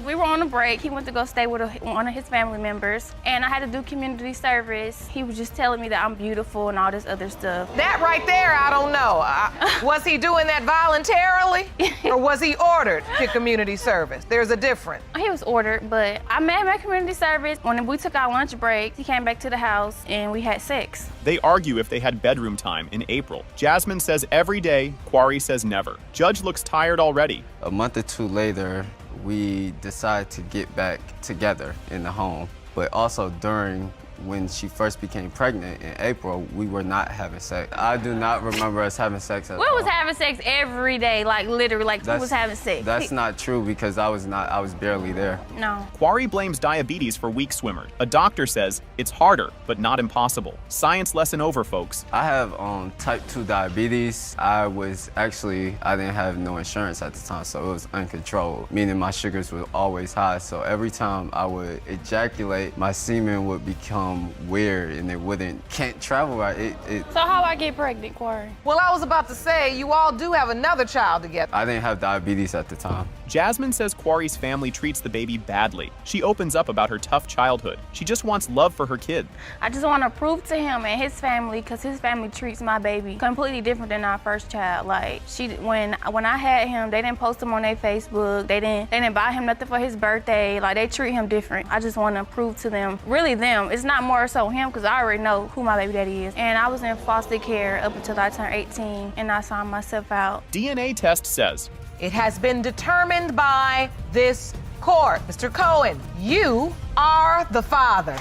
We were on a break. He went to go stay with one of his family members, and I had to do community service. He was just telling me that I'm beautiful and all this other stuff. That right there, I don't know. Was he doing that voluntarily, or was he ordered to community service? There's a difference. He was ordered, but I met him at community service. When we took our lunch break, he came back to the house and we had sex. They argue if they had bedroom time in April. Jasmine says every day, Quarry says never. Judge looks tired already. A month or two later, we decided to get back together in the home, but also during when she first became pregnant in April, we were not having sex. I do not remember us having sex at all. We was having sex every day, like literally, like we was having sex. That's not true because I was barely there. No. Quarry blames diabetes for weak swimmer. A doctor says it's harder, but not impossible. Science lesson over, folks. I have type 2 diabetes. I didn't have no insurance at the time, so it was uncontrolled, meaning my sugars were always high. So every time I would ejaculate, my semen would become weird and can't travel right. So how I get pregnant, Quarry? Well, I was about to say, you all do have another child together. I didn't have diabetes at the time. Jasmine says Quarry's family treats the baby badly. She opens up about her tough childhood. She just wants love for her kid. I just want to prove to him and his family, because his family treats my baby completely different than our first child. Like, when I had him, they didn't post him on their Facebook. They didn't buy him nothing for his birthday. Like, they treat him different. I just want to prove to them, really them. It's not more so him, because I already know who my baby daddy is. And I was in foster care up until I turned 18, and I signed myself out. DNA test says it has been determined by this court. Mr. Cohen, you are the father.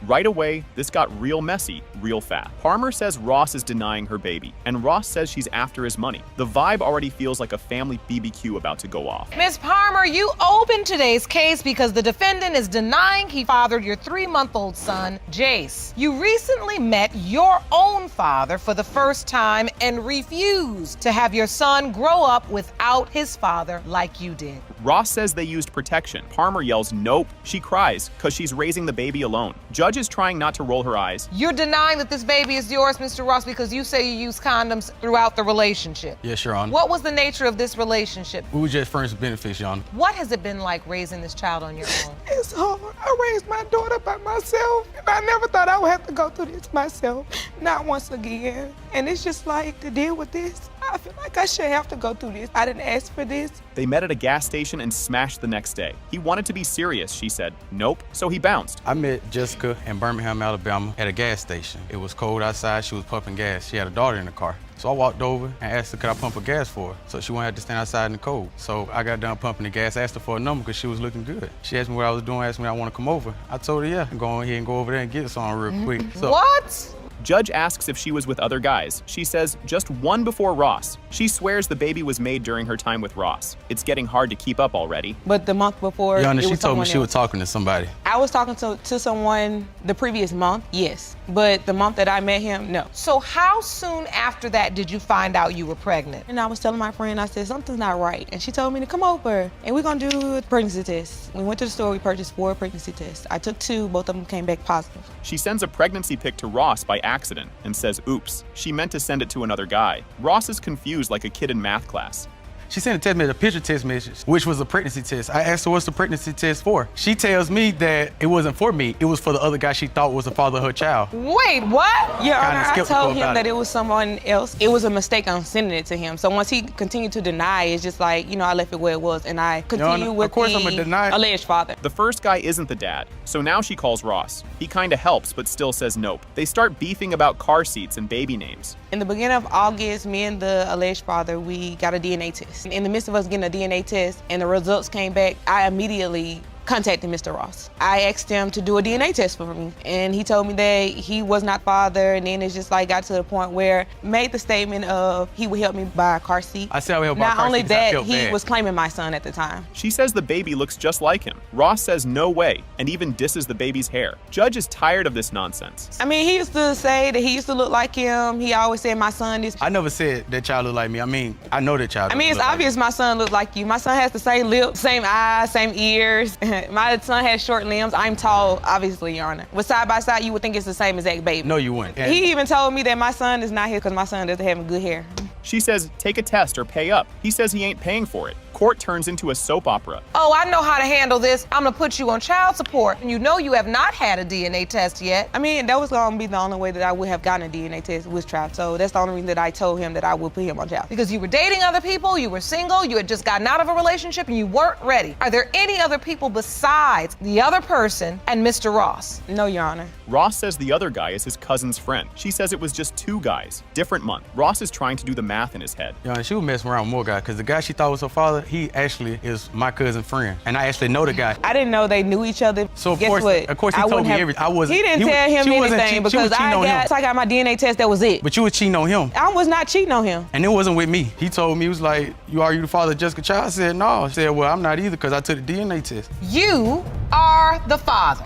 right away, this got real messy, real fast. Palmer says Ross is denying her baby, and Ross says she's after his money. The vibe already feels like a family BBQ about to go off. Ms. Palmer, you opened today's case because the defendant is denying he fathered your 3-month-old son, Jace. You recently met your own father for the first time and refused to have your son grow up without his father like you did. Ross says they used protection. Palmer yells nope. She cries because she's raising the baby alone. Judge is trying not to roll her eyes. You're denying that this baby is yours, Mr. Ross, because you say you used condoms throughout the relationship. Yes, Your Honor. What was the nature of this relationship? We were just friends with benefits, Your Honor. What has it been like raising this child on your own? It's hard. I raised my daughter by myself, and I never thought I would have to go through this myself, not once again. And it's just like, to deal with this, I feel like I should have to go through this. I didn't ask for this. They met at a gas station and smashed the next day. He wanted to be serious, she said. Nope, so he bounced. I met Jessica in Birmingham, Alabama at a gas station. It was cold outside, she was pumping gas. She had a daughter in the car. So I walked over and asked her, could I pump her gas for her? So she wouldn't have to stand outside in the cold. So I got done pumping the gas, asked her for a number because she was looking good. She asked me what I was doing, asked me if I want to come over. I told her, yeah, go ahead and go over there and get some real quick. So, what? Judge asks if she was with other guys. She says just one before Ross. She swears the baby was made during her time with Ross. It's getting hard to keep up already. But the month before, Your Honor, she was told me someone she was else. talking to somebody. I was talking to someone the previous month, yes. But the month that I met him, no. So how soon after that did you find out you were pregnant? And I was telling my friend, I said, something's not right. And she told me to come over, and we're gonna do a pregnancy test. We went to the store, we purchased 4 pregnancy tests. I took 2, both of them came back positive. She sends a pregnancy pic to Ross by accident and says, oops, she meant to send it to another guy. Ross is confused like a kid in math class. She sent a text message, a picture text message, which was a pregnancy test. I asked her, what's the pregnancy test for? She tells me that it wasn't for me. It was for the other guy she thought was the father of her child. Wait, what? Your Kinda Honor, I skeptical told him about that it. it was someone else. It was a mistake on sending it to him. So once he continued to deny, it's just like, I left it where it was, and I continue with the alleged father. The first guy isn't the dad, so now she calls Ross. He kinda helps, but still says nope. They start beefing about car seats and baby names. In the beginning of August, me and the alleged father, we got a DNA test. In the midst of us getting a DNA test and the results came back, I immediately contacted Mr. Ross. I asked him to do a DNA test for me, and he told me that he was not father, and then it's just like got to the point where made the statement of he would help me buy a car seat. I said I would help buy a Not car only seat 'cause I that, felt he bad. was claiming my son at the time. She says the baby looks just like him. Ross says no way, and even disses the baby's hair. Judge is tired of this nonsense. I mean, he used to say that he used to look like him. He always said my son is. I never said that child looked like me. I mean, I know that child. I mean, it's obvious my son looked like you. My son has the same lips, same eyes, same ears. My son has short limbs. I'm tall, obviously, Your Honor. With side by side, you would think it's the same exact baby. No, you wouldn't. He even told me that my son is not here because my son doesn't have good hair. She says, take a test or pay up. He says he ain't paying for it. Court turns into a soap opera. Oh, I know how to handle this. I'm gonna put you on child support. And you know you have not had a DNA test yet. I mean, that was gonna be the only way that I would have gotten a DNA test was trial. So that's the only reason that I told him that I would put him on child. Because you were dating other people, you were single, you had just gotten out of a relationship, and you weren't ready. Are there any other people besides the other person and Mr. Ross? No, Your Honor. Ross says the other guy is his cousin's friend. She says it was just 2 guys. Different month. Ross is trying to do the math in his head. Yeah, she was messing around with more guys because the guy she thought was her father, he actually is my cousin's friend, and I actually know the guy. I didn't know they knew each other. So of Guess course, what? of course, he told me everything. I wasn't. He didn't tell him anything because I got my DNA test. That was it. But you was cheating on him. I was not cheating on him. And it wasn't with me. He told me, he was like, are you the father of Jessica Child? I said, no. I said, well, I'm not either because I took the DNA test. You are the father.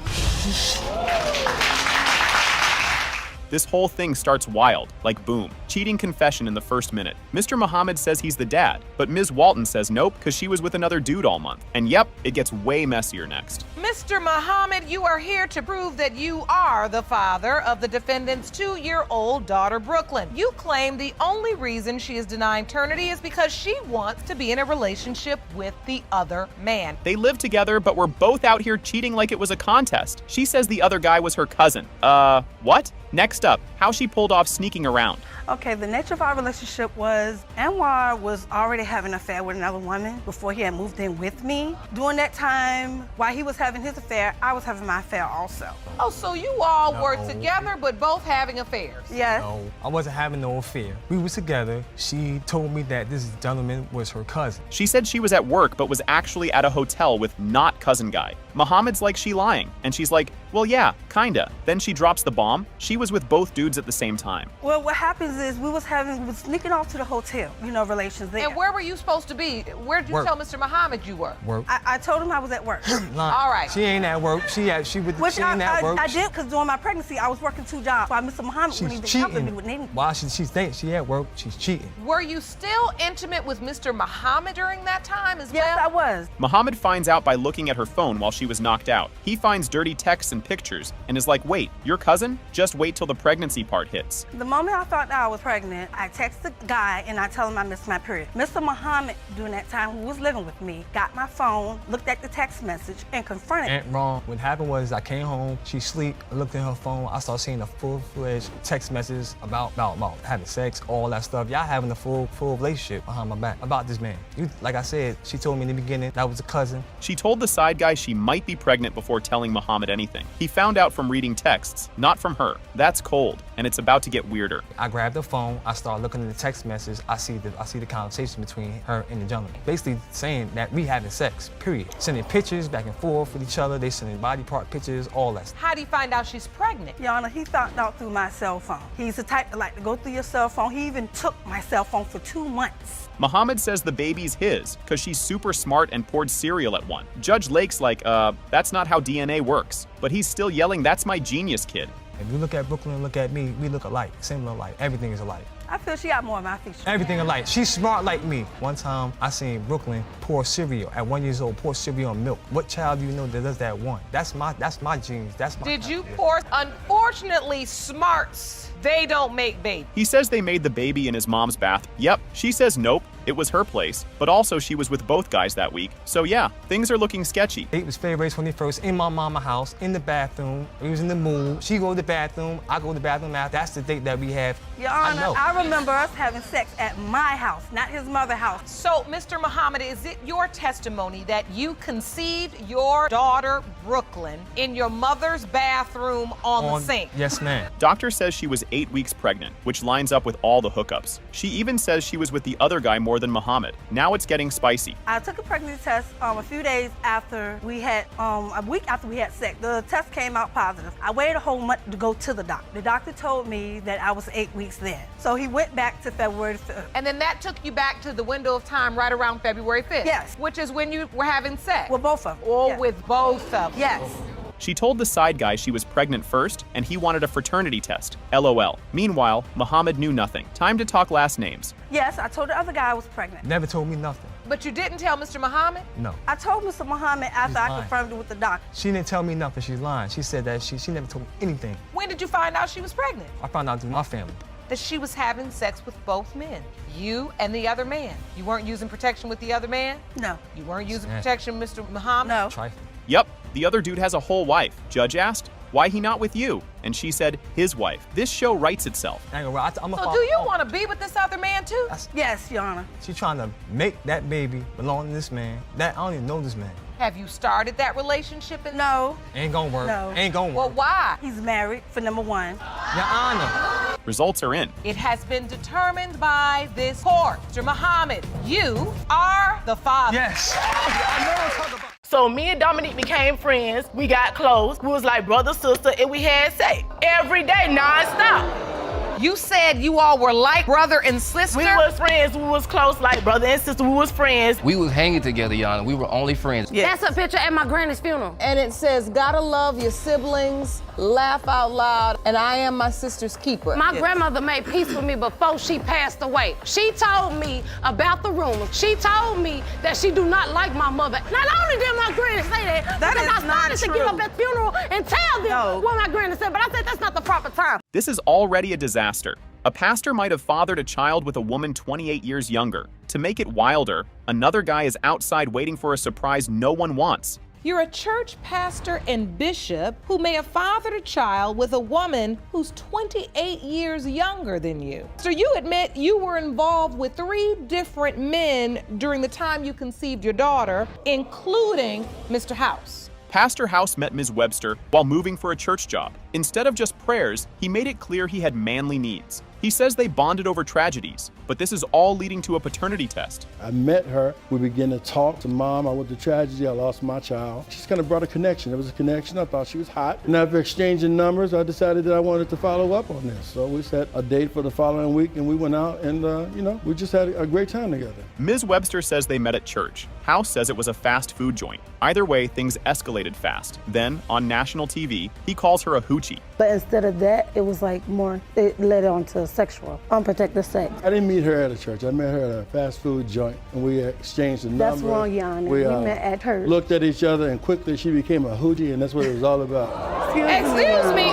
This whole thing starts wild, like boom. Cheating confession in the first minute. Mr. Muhammad says he's the dad, but Ms. Walton says nope because she was with another dude all month. And yep, it gets way messier next. Mr. Muhammad, you are here to prove that you are the father of the defendant's 2-year-old daughter, Brooklyn. You claim the only reason she is denying paternity is because she wants to be in a relationship with the other man. They live together, but we're both out here cheating like it was a contest. She says the other guy was her cousin. What? Next up, how she pulled off sneaking around. Okay, the nature of our relationship was Anwar was already having an affair with another woman before he had moved in with me. During that time, while he was having his affair, I was having my affair also. Oh, so you all were together but both having affairs? Yes. No, I wasn't having no affair. We were together. She told me that this gentleman was her cousin. She said she was at work but was actually at a hotel with not cousin guy. Muhammad's like, she lying. And she's like, well, yeah, kinda. Then she drops the bomb. She was with both dudes at the same time. Well, what happens is we was sneaking off to the hotel, relations there. And where were you supposed to be? Where did you Work. tell Mr. Muhammad you were? Work. I told him I was at work. Nah, all right. She ain't at work. She ain't at work. I did because during my pregnancy, I was working 2 jobs. While Mr. Muhammad wouldn't even help me with anything. While she thinks she at work, she's cheating. Were you still intimate with Mr. Muhammad during that time as well? Yes, I was. Muhammad finds out by looking at her phone while she was knocked out. He finds dirty texts and pictures and is like, wait, your cousin? Just wait till the pregnancy part hits. The moment I thought that I was pregnant, I texted the guy and I told him I missed my period. Mr. Muhammad, during that time, who was living with me, got my phone, looked at the text message, and confronted Ain't wrong. What happened was I came home, she sleep, I looked at her phone, I started seeing a full-fledged text message about having sex, all that stuff. Y'all having a full relationship behind my back about this man. Like I said, she told me in the beginning that was a cousin. She told the side guy she might be pregnant before telling Muhammad anything. He found out from reading texts, not from her. That's cold, and it's about to get weirder. I grabbed the phone, I started looking at the text message, I see the conversation between her and the gentleman. Basically saying that we having sex, period. Sending pictures back and forth with each other, they sending body part pictures, all that stuff. How do you find out she's pregnant? Your Honor, he found out through my cell phone. He's the type that like to go through your cell phone. He even took my cell phone for 2 months. Muhammad says the baby's his because she's super smart and poured cereal at one. Judge Lake's like, that's not how DNA works. But he's still yelling, that's my genius kid. If you look at Brooklyn and look at me, we look alike, similar alike, everything is alike. I feel she got more of my features. Everything alike. She's smart like me. One time, I seen Brooklyn pour cereal at 1 year old, pour cereal on milk. What child do you know that does that one? That's my genes. That's my. Did you pour? Unfortunately, smarts, they don't make babies. He says they made the baby in his mom's bath. Yep. She says nope. It was her place, but also she was with both guys that week. So yeah, things are looking sketchy. It was February 21st in my mama's house, in the bathroom. We was in the mood. She go to the bathroom, I go to the bathroom after. That's the date that we have. Your Honor, I remember us having sex at my house, not his mother's house. So, Mr. Muhammad, is it your testimony that you conceived your daughter, Brooklyn, in your mother's bathroom on the sink? Yes, ma'am. Doctor says she was 8 weeks pregnant, which lines up with all the hookups. She even says she was with the other guy more than Muhammad. Now it's getting spicy. I took a pregnancy test a few days after we had, a week after we had sex. The test came out positive. I waited a whole month to go to the doctor. The doctor told me that I was 8 weeks then. So he went back to February 5th. And then that took you back to the window of time right around February 5th? Yes. Which is when you were having sex? With both of them. Or yes. with both of them? Yes. She told the side guy she was pregnant first, and he wanted a fraternity test. LOL. Meanwhile, Muhammad knew nothing. Time to talk last names. Yes, I told the other guy I was pregnant. Never told me nothing. But you didn't tell Mr. Muhammad? No. I told Mr. Muhammad after I lying. confirmed it with the doctor. She didn't tell me nothing. She's lying. She said that she never told me anything. When did you find out she was pregnant? I found out through my family. That she was having sex with both men, you and the other man. You weren't using protection with the other man? No. You weren't using protection with Mr. Muhammad? No. Trifling. Yep, the other dude has a whole wife. Judge asked, why he not with you? And she said, his wife. This show writes itself. So do you want to be with this other man too? Yes, Your Honor. She's trying to make that baby belong to this man. I don't even know this man. Have you started that relationship? No. Ain't gonna work. No. Ain't gonna work. Well, why? He's married, for number one. Your Honor. Results are in. It has been determined by this court. Mr. Muhammad, you are the father. Yes. So me and Dominique became friends. We got close. We was like brother, sister, and we had sex every day, nonstop. You said you all were like brother and sister? We was friends. We was close like brother and sister. We was friends. We was hanging together, Your Honor. We were only friends. Yes. That's a picture at my granny's funeral. And it says, gotta love your siblings, laugh out loud, and I am my sister's keeper. My grandmother made peace with me before she passed away. She told me about the rumors. She told me that she do not like my mother. Not only did my granny say that, because I started to get up at the funeral and tell them what my granny said, but I said that's not the proper time. This is already a disaster. A pastor might have fathered a child with a woman 28 years younger. To make it wilder, another guy is outside waiting for a surprise no one wants. You're a church pastor and bishop who may have fathered a child with a woman who's 28 years younger than you. So you admit you were involved with 3 different men during the time you conceived your daughter, including Mr. House. Pastor House met Ms. Webster while moving for a church job. Instead of just prayers, he made it clear he had manly needs. He says they bonded over tragedies, but this is all leading to a paternity test. I met her, we began to talk to Mom. I went through tragedy, I lost my child. She's kind of brought a connection. There was a connection, I thought she was hot. And after exchanging numbers, I decided that I wanted to follow up on this. So we set a date for the following week and we went out and, we just had a great time together. Ms. Webster says they met at church. House says it was a fast food joint. Either way, things escalated fast. Then, on national TV, he calls her a hoochie. But instead of that, it was like more, it led on to sexual, unprotected sex. I didn't meet her at a church. I met her at a fast food joint and we exchanged the numbers. That's wrong, Your Honor. We met at church. Looked at each other and quickly she became a hoochie and that's what it was all about. Excuse me,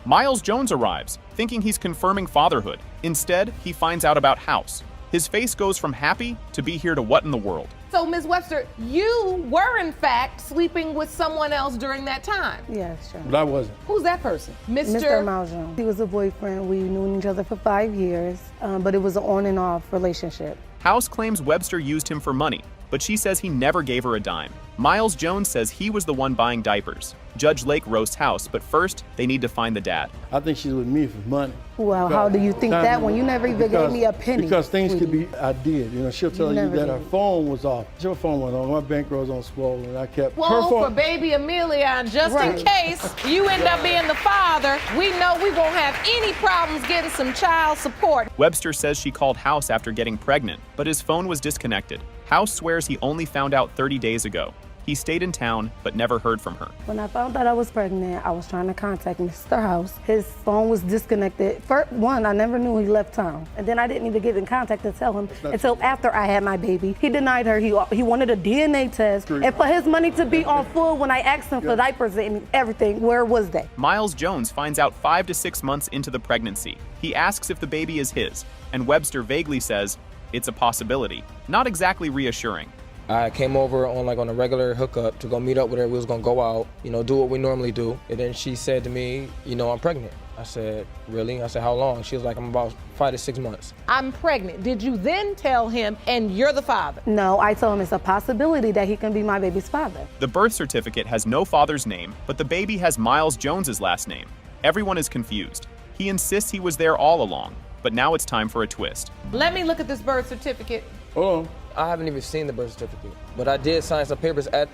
Miles Jones arrives, thinking he's confirming fatherhood. Instead, he finds out about House. His face goes from happy to be here to what in the world? So, Ms. Webster, you were in fact sleeping with someone else during that time? Yes, sure. But I wasn't. Who's that person? Mr. Maljon. He was a boyfriend. We knew each other for 5 years, but it was an on and off relationship. House claims Webster used him for money, but she says he never gave her a dime. Miles Jones says he was the one buying diapers. Judge Lake roasts House, but first, they need to find the dad. I think she's with me for money. Well, how do you think that when you never even gave me a penny? Because things could be, I did. She'll tell you that her phone was off. Her phone went on. My bankroll's on swollen, and I kept her Well, phone. for baby Amelia, and just in case you end up being the father, we know we won't have any problems getting some child support. Webster says she called House after getting pregnant, but his phone was disconnected. House swears he only found out 30 days ago. He stayed in town, but never heard from her. When I found out I was pregnant, I was trying to contact Mr. House. His phone was disconnected. First, I never knew he left town. And then I didn't even get in contact to tell him until after I had my baby. He denied her. He wanted a DNA test. And for his money to be on full when I asked him for diapers and everything, where was they? Miles Jones finds out 5 to 6 months into the pregnancy. He asks if the baby is his, and Webster vaguely says, It's a possibility, not exactly reassuring. I came over on a regular hookup to go meet up with her. We was gonna go out, do what we normally do. And then she said to me, I'm pregnant. I said, really? I said, how long? She was like, I'm about 5 to 6 months. I'm pregnant. Did you then tell him, and you're the father? No, I told him it's a possibility that he can be my baby's father. The birth certificate has no father's name, but the baby has Miles Jones's last name. Everyone is confused. He insists he was there all along, but now it's time for a twist. Let me look at this birth certificate. Hold on. I haven't even seen the birth certificate, but I did sign some papers at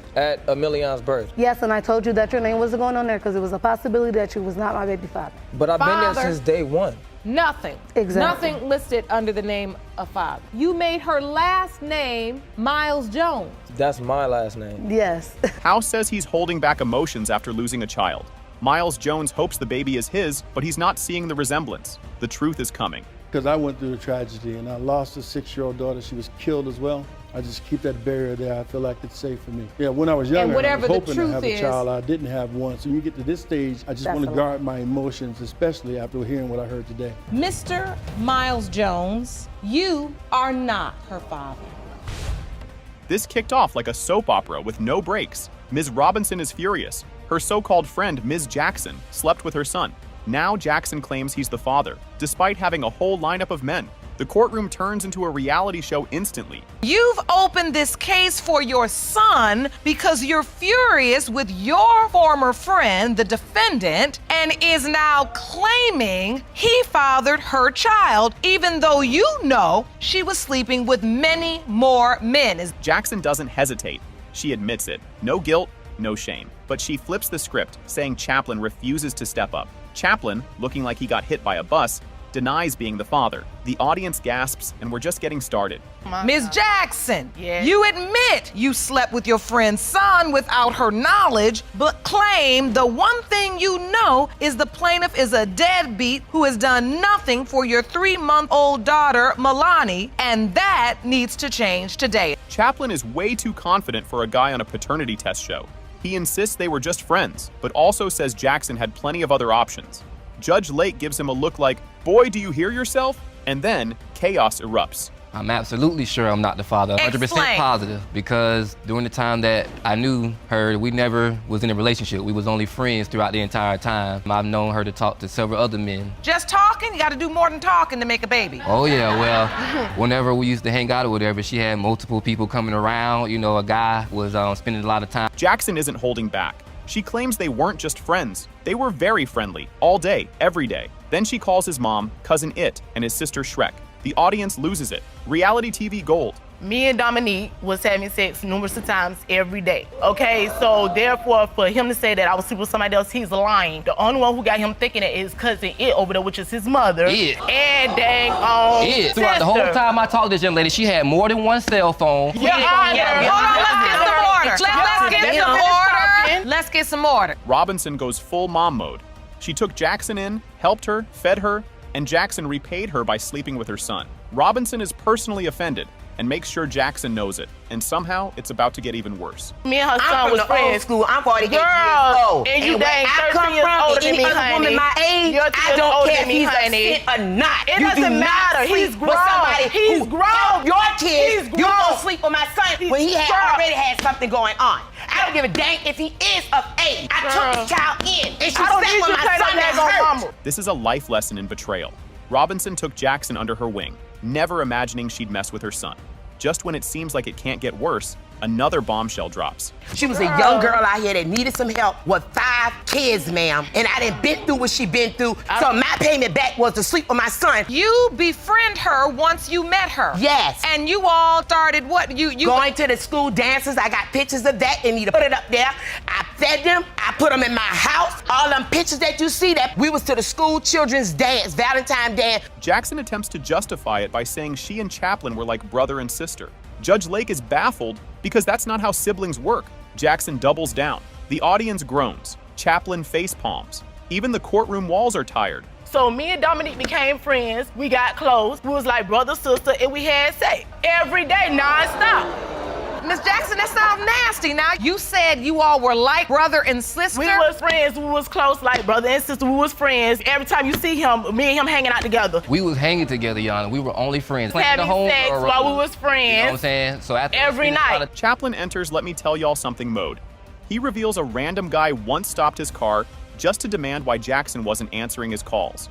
Emilian's birth. Yes, and I told you that your name wasn't going on there because it was a possibility that you was not my baby father. But I've been there since day one. Nothing. Exactly. Nothing listed under the name of father. You made her last name Miles Jones. That's my last name. Yes. House says he's holding back emotions after losing a child. Miles Jones hopes the baby is his, but he's not seeing the resemblance. The truth is coming. Because I went through a tragedy and I lost a 6-year-old daughter. She was killed as well. I just keep that barrier there. I feel like it's safe for me. Yeah, when I was younger, I was hoping to have a child. I didn't have one. So when you get to this stage, I just want to guard my emotions, especially after hearing what I heard today. Mr. Miles Jones, you are not her father. This kicked off like a soap opera with no breaks. Ms. Robinson is furious. Her so-called friend, Ms. Jackson, slept with her son. Now Jackson claims he's the father, despite having a whole lineup of men. The courtroom turns into a reality show instantly. You've opened this case for your son because you're furious with your former friend, the defendant, and is now claiming he fathered her child, even though you know she was sleeping with many more men. Jackson doesn't hesitate. She admits it. No guilt, no shame. But she flips the script, saying Chaplin refuses to step up. Chaplin, looking like he got hit by a bus, denies being the father. The audience gasps, and we're just getting started. Ms. Jackson, you admit you slept with your friend's son without her knowledge, but claim the one thing you know is the plaintiff is a deadbeat who has done nothing for your 3-month-old daughter, Milani, and that needs to change today. Chaplin is way too confident for a guy on a paternity test show. He insists they were just friends, but also says Jackson had plenty of other options. Judge Lake gives him a look like, boy, do you hear yourself? And then chaos erupts. I'm absolutely sure I'm not the father, 100% positive, because during the time that I knew her, we never was in a relationship. We was only friends throughout the entire time. I've known her to talk to several other men. Just talking? You gotta do more than talking to make a baby. Oh yeah, well, whenever we used to hang out or whatever, she had multiple people coming around. A guy was spending a lot of time. Jackson isn't holding back. She claims they weren't just friends. They were very friendly, all day, every day. Then she calls his mom, Cousin It, and his sister Shrek. The audience loses it. Reality TV gold. Me and Dominique was having sex numerous of times every day. Okay, so therefore, for him to say that I was sleeping with somebody else, he's lying. The only one who got him thinking that is Cousin It over there, which is his mother. And dang on It. Throughout the whole time I talked to this young lady, she had more than one cell phone. Hold on, let's get some order. Let's get some order. Robinson goes full mom mode. She took Jackson in, helped her, fed her, and Jackson repaid her by sleeping with her son. Robinson is personally offended and makes sure Jackson knows it. And somehow, it's about to get even worse. Me and her son was friends. Old school. I'm 48 years old. And you dang I come 13 years from older than any me, other honey. woman my age, You're 3 I years don't older care than if me, he's honey. a sin or not. It You doesn't do matter. not He's sleep with somebody He's who grown. Your kids, He's you grown. don't sleep with my son when he had already had something going on. I don't give a dang if he is of age. I took the child in, and she slept with my son that hurt. This is a life lesson in betrayal. Robinson took Jackson under her wing, never imagining she'd mess with her son. Just when it seems like it can't get worse, another bombshell drops. She was a young girl out here that needed some help with 5 kids, ma'am. And I done been through what she been through, so my payment back was to sleep with my son. You befriend her once you met her. Yes. And you all started what? You going to the school dances. I got pictures of that. They need to put it up there. I fed them. I put them in my house. All them pictures that you see, that we was to the school children's dance, Valentine dance. Jackson attempts to justify it by saying she and Chaplin were like brother and sister. Judge Lake is baffled because that's not how siblings work. Jackson doubles down. The audience groans. Chaplin face palms. Even the courtroom walls are tired. So me and Dominique became friends. We got close. We was like brother, sister, and we had sex every day, nonstop. Miss Jackson, that sounds nasty. Now, you said you all were like brother and sister. We was friends. We was close like brother and sister. We was friends. Every time you see him, me and him hanging out together. We was hanging together, Yana. We were only friends. Having sex while we was friends. You know what I'm saying? So after every night. Chaplin enters let me tell y'all something mode. He reveals a random guy once stopped his car just to demand why Jackson wasn't answering his calls.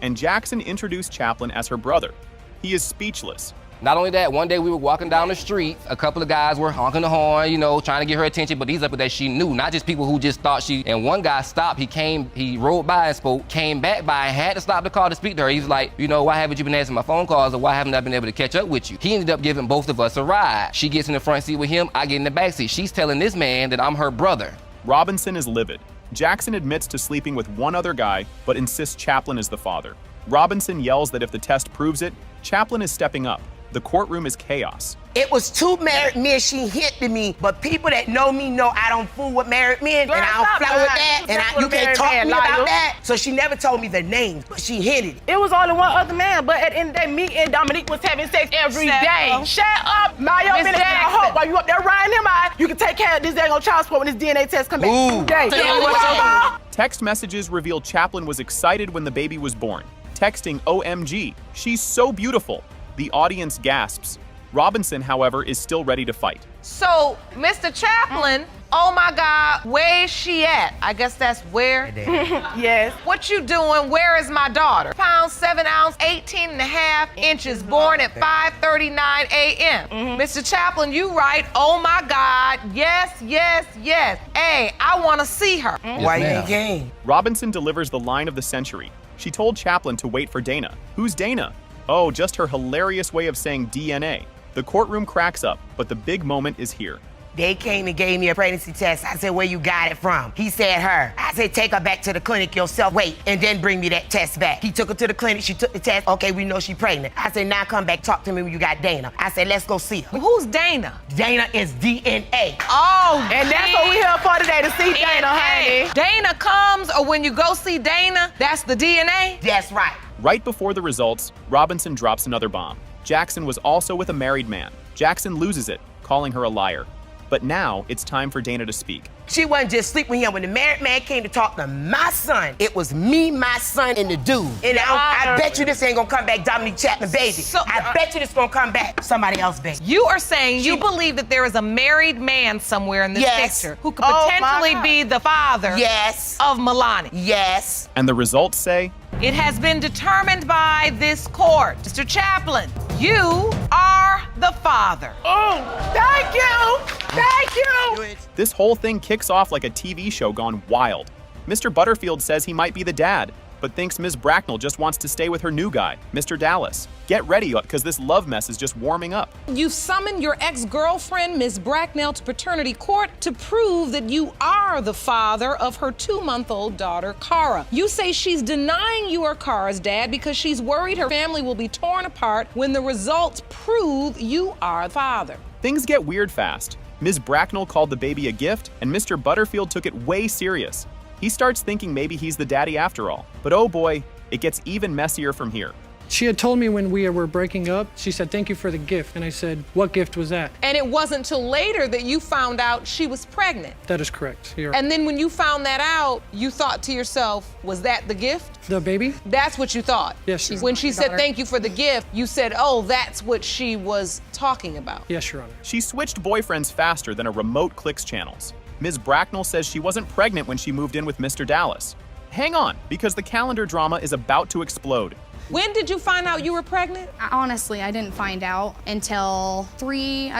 And Jackson introduced Chaplin as her brother. He is speechless. Not only that, one day we were walking down the street. A couple of guys were honking the horn, you know, trying to get her attention, but these are people that she knew, not just people who just thought she. And one guy stopped, he rode by and spoke, came back by and had to stop the car to speak to her. He was like, you know, why haven't you been answering my phone calls, or why haven't I been able to catch up with you? He ended up giving both of us a ride. She gets in the front seat with him, I get in the back seat. She's telling this man that I'm her brother. Robinson is livid. Jackson admits to sleeping with one other guy, but insists Chaplin is the father. Robinson yells that if the test proves it, Chaplin is stepping up. The courtroom is chaos. It was two married men she hit to me, but people that know me know I don't fool with married men, and I don't flow with that, and you can't talk to me about that. So she never told me the names, but she hinted it. It was only one other man, but at the end of the day, me and Dominique was having sex every day. Shut up, mind your business. I hope while you up there riding him out, you can take care of this day on child support when this DNA test come back. Text messages reveal Chaplin was excited when the baby was born. Texting OMG, she's so beautiful. The audience gasps. Robinson, however, is still ready to fight. So, Mr. Chaplin, oh my God, where is she at? I guess that's where? Yes. What you doing? Where is my daughter? Pound 7 ounce, 18.5 inches, born at 5:39 a.m. Mr. Chaplin, you right. Oh my God, yes, yes, yes. Hey, I want to see her. Why you ain't game? Robinson delivers the line of the century. She told Chaplin to wait for Dana. Who's Dana? Oh, just her hilarious way of saying DNA. The courtroom cracks up, but the big moment is here. They came and gave me a pregnancy test. I said, where you got it from? He said, her. I said, take her back to the clinic yourself. Wait, and then bring me that test back. He took her to the clinic. She took the test. Okay, we know she's pregnant. I said, now come back, talk to me when you got Dana. I said, let's go see her. Who's Dana? Dana is DNA. Oh, and that's what we here for today, to see Dana, honey. Dana comes, or when you go see Dana, that's the DNA? That's right. Right before the results, Robinson drops another bomb. Jackson was also with a married man. Jackson loses it, calling her a liar. But now it's time for Dana to speak. She wasn't just sleeping with him. When the married man came to talk to my son, it was me, my son, and the dude. And I bet you this ain't gonna come back Dominique Chapman, baby. So, I bet you this gonna come back somebody else, baby. You are saying you believe that there is a married man somewhere in this picture who could potentially be the father of Milani. Yes. And the results say? It has been determined by this court. Mr. Chaplin, you are the father. Oh, thank you. Thank you. This whole thing kicks off like a TV show gone wild. Mr. Butterfield says he might be the dad, but thinks Ms. Bracknell just wants to stay with her new guy, Mr. Dallas. Get ready, because this love mess is just warming up. You've summoned your ex-girlfriend, Ms. Bracknell, to paternity court to prove that you are the father of her 2-month-old daughter, Cara. You say she's denying you are Cara's dad because she's worried her family will be torn apart when the results prove you are the father. Things get weird fast. Ms. Bracknell called the baby a gift, and Mr. Butterfield took it way serious. He starts thinking maybe he's the daddy after all. But oh boy, it gets even messier from here. She had told me when we were breaking up, she said, thank you for the gift. And I said, what gift was that? And it wasn't till later that you found out she was pregnant. That is correct. And then when you found that out, you thought to yourself, was that the gift? The baby? That's what you thought? Yes, Your Honor. When she said thank you for the gift, you said, oh, that's what she was talking about. Yes, Your Honor. She switched boyfriends faster than a remote clicks channels. Ms. Bracknell says she wasn't pregnant when she moved in with Mr. Dallas. Hang on, because the calendar drama is about to explode. When did you find out you were pregnant? Honestly, I didn't find out until 3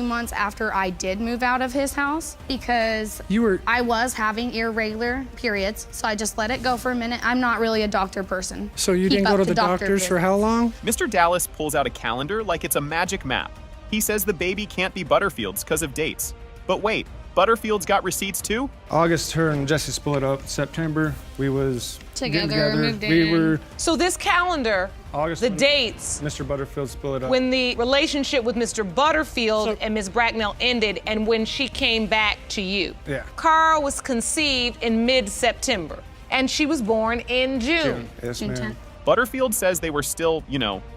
months after I did move out of his house because I was having irregular periods, so I just let it go for a minute. I'm not really a doctor person. So you didn't go to the doctors for how long? Mr. Dallas pulls out a calendar like it's a magic map. He says the baby can't be Butterfield's because of dates. But wait, Butterfield's got receipts too? August, her and Jesse split up. September, we was together. Moved in. We were. So this calendar, August, the dates. Mr. Butterfield split up. When the relationship with Mr. Butterfield and Ms. Bracknell ended and when she came back to you. Yeah. Cara was conceived in mid-September and she was born in June. Yes, ma'am. Butterfield says they were still,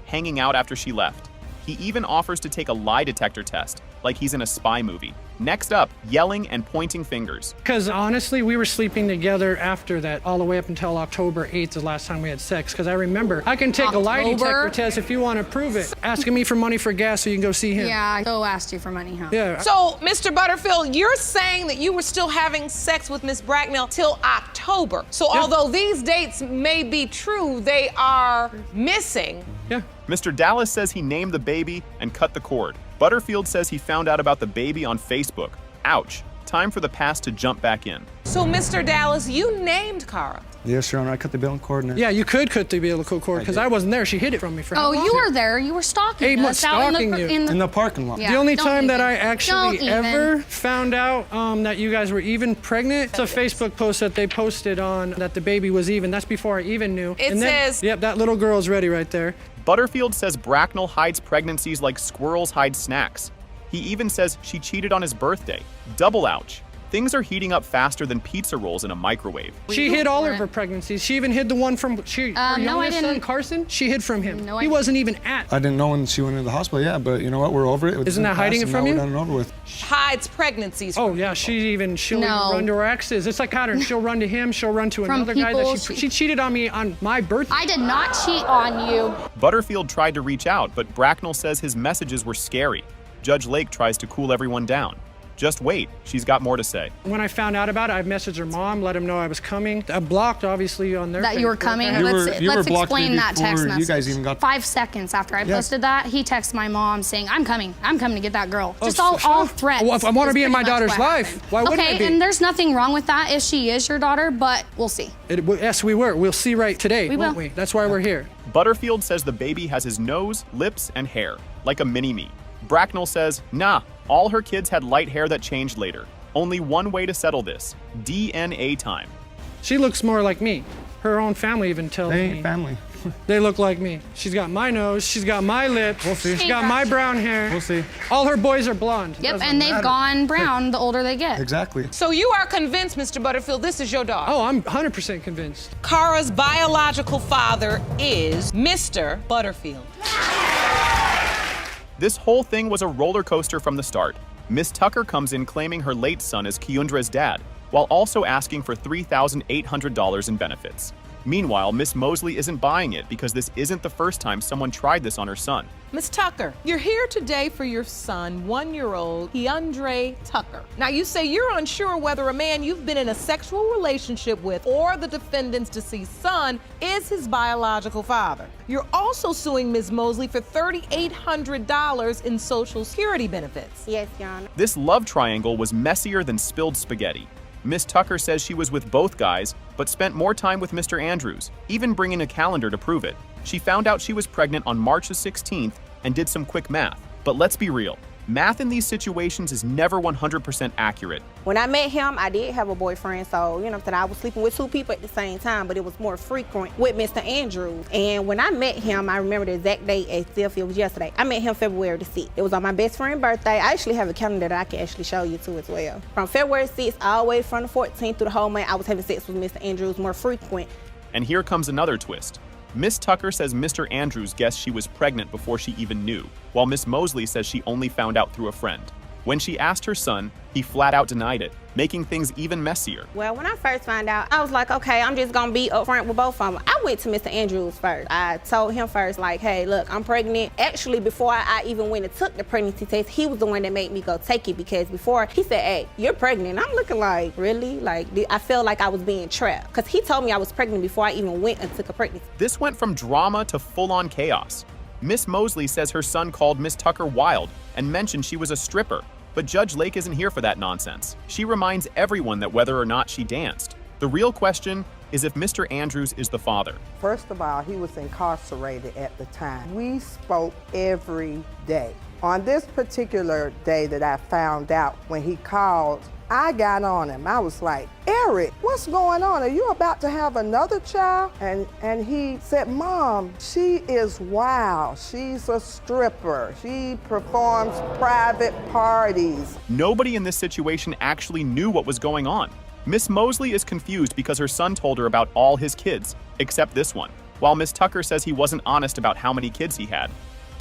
hanging out after she left. He even offers to take a lie detector test, like he's in a spy movie. Next up, yelling and pointing fingers. Because honestly, we were sleeping together after that, all the way up until October 8th, the last time we had sex. Because I remember, I can take a lie detector test if you want to prove it. Asking me for money for gas so you can go see him. Yeah, Joe asked you for money, huh? Yeah. So, Mr. Butterfield, you're saying that you were still having sex with Miss Bracknell till October. So although these dates may be true, they are missing. Yeah. Mr. Dallas says he named the baby and cut the cord. Butterfield says he found out about the baby on Facebook. Ouch. Time for the past to jump back in. So, Mr. Dallas, you named Cara. Yes, Your Honor, I cut the umbilical cord. Yeah, you could cut the umbilical cord because I wasn't there. She hid it from me for Oh, you were there. You were stalking 8 months us out stalking you. in In the parking lot. Yeah, The only don't time that even. I actually Don't even. ever found out that you guys were even pregnant, it's a Facebook post that they posted on that the baby was even. That's before I even knew. It And then- says- Yep, that little girl's ready right there. Butterfield says Bracknell hides pregnancies like squirrels hide snacks. He even says she cheated on his birthday. Double ouch. Things are heating up faster than pizza rolls in a microwave. She hid all of her pregnancies. She even hid the one from her no, I youngest son, didn't. Carson. She hid from him. No, I He wasn't even at. I didn't know when she went into the hospital, yeah, but you know what? We're over it. Isn't that hiding it from you? We're done and over with. Hides pregnancies. Oh yeah, she'll even No. run to her exes. It's like pattern. She'll run to him. She'll run to From another guy people that she cheated on me on my birthday. I did not cheat on you. Butterfield tried to reach out, but Bracknell says his messages were scary. Judge Lake tries to cool everyone down. Just wait, she's got more to say. When I found out about it, I messaged her mom, let him know I was coming. I blocked, obviously, on their That you were Facebook. coming. You Let's were blocked explain me that text before message. you guys even got- 5 seconds after I Yeah. posted that, he texted my mom saying, I'm coming to get that girl. Oh, Just all sure. threats. Well, if I want to is be in pretty my much daughter's what life, happened. why wouldn't I Okay, be? and there's nothing wrong with that if she is your daughter, but we'll see. Yes, we were. We'll see right today, We won't will. we? That's why we're here. Butterfield says the baby has his nose, lips, and hair, like a mini-me. Bracknell says, nah, all her kids had light hair that changed later. Only one way to settle this, DNA time. She looks more like me. Her own family even tells They me. ain't family. They look like me. She's got my nose. She's got my lips. We'll see. She's got my brown hair. We'll see. All her boys are blonde. Yep, Doesn't and they've matter. gone brown the older they get. Exactly. So you are convinced, Mr. Butterfield, this is your daughter. Oh, I'm 100% convinced. Cara's biological father is Mr. Butterfield. This whole thing was a roller coaster from the start. Miss Tucker comes in claiming her late son is Keundra's dad, while also asking for $3,800 in benefits. Meanwhile, Miss Mosley isn't buying it because this isn't the first time someone tried this on her son. Miss Tucker, you're here today for your son, 1-year-old Keandre Tucker. Now, you say you're unsure whether a man you've been in a sexual relationship with or the defendant's deceased son is his biological father. You're also suing Ms. Mosley for $3,800 in Social Security benefits. Yes, Your Honor. This love triangle was messier than spilled spaghetti. Miss Tucker says she was with both guys, but spent more time with Mr. Andrews, even bringing a calendar to prove it. She found out she was pregnant on March the 16th and did some quick math. But let's be real, math in these situations is never 100% accurate. When I met him, I did have a boyfriend, so, you know what I'm saying, I was sleeping with 2 people at the same time, but it was more frequent with Mr. Andrews. And when I met him, I remember the exact date as if it was yesterday. I met him February the 6th. It was on my best friend's birthday. I actually have a calendar that I can actually show you too as well. From February 6th all the way from the 14th through the whole month, I was having sex with Mr. Andrews more frequent. And here comes another twist. Miss Tucker says Mr. Andrews guessed she was pregnant before she even knew, while Miss Mosley says she only found out through a friend. When she asked her son, he flat out denied it, making things even messier. Well, when I first found out, I was like, okay, I'm just gonna be upfront with both of them. I went to Mr. Andrews first. I told him first, like, hey, look, I'm pregnant. Actually, before I even went and took the pregnancy test, he was the one that made me go take it because before he said, hey, you're pregnant. I'm looking like, really? Like, I felt like I was being trapped because he told me I was pregnant before I even went and took a pregnancy. This went from drama to full-on chaos. Miss Mosley says her son called Miss Tucker wild and mentioned she was a stripper. But Judge Lake isn't here for that nonsense. She reminds everyone that whether or not she danced. The real question is if Mr. Andrews is the father. First of all, he was incarcerated at the time. We spoke every day. On this particular day that I found out when he called, I got on him. I was like, Eric, what's going on? Are you about to have another child? And he said, Mom, she is wild. She's a stripper. She performs private parties. Nobody in this situation actually knew what was going on. Miss Mosley is confused because her son told her about all his kids, except this one, while Miss Tucker says he wasn't honest about how many kids he had.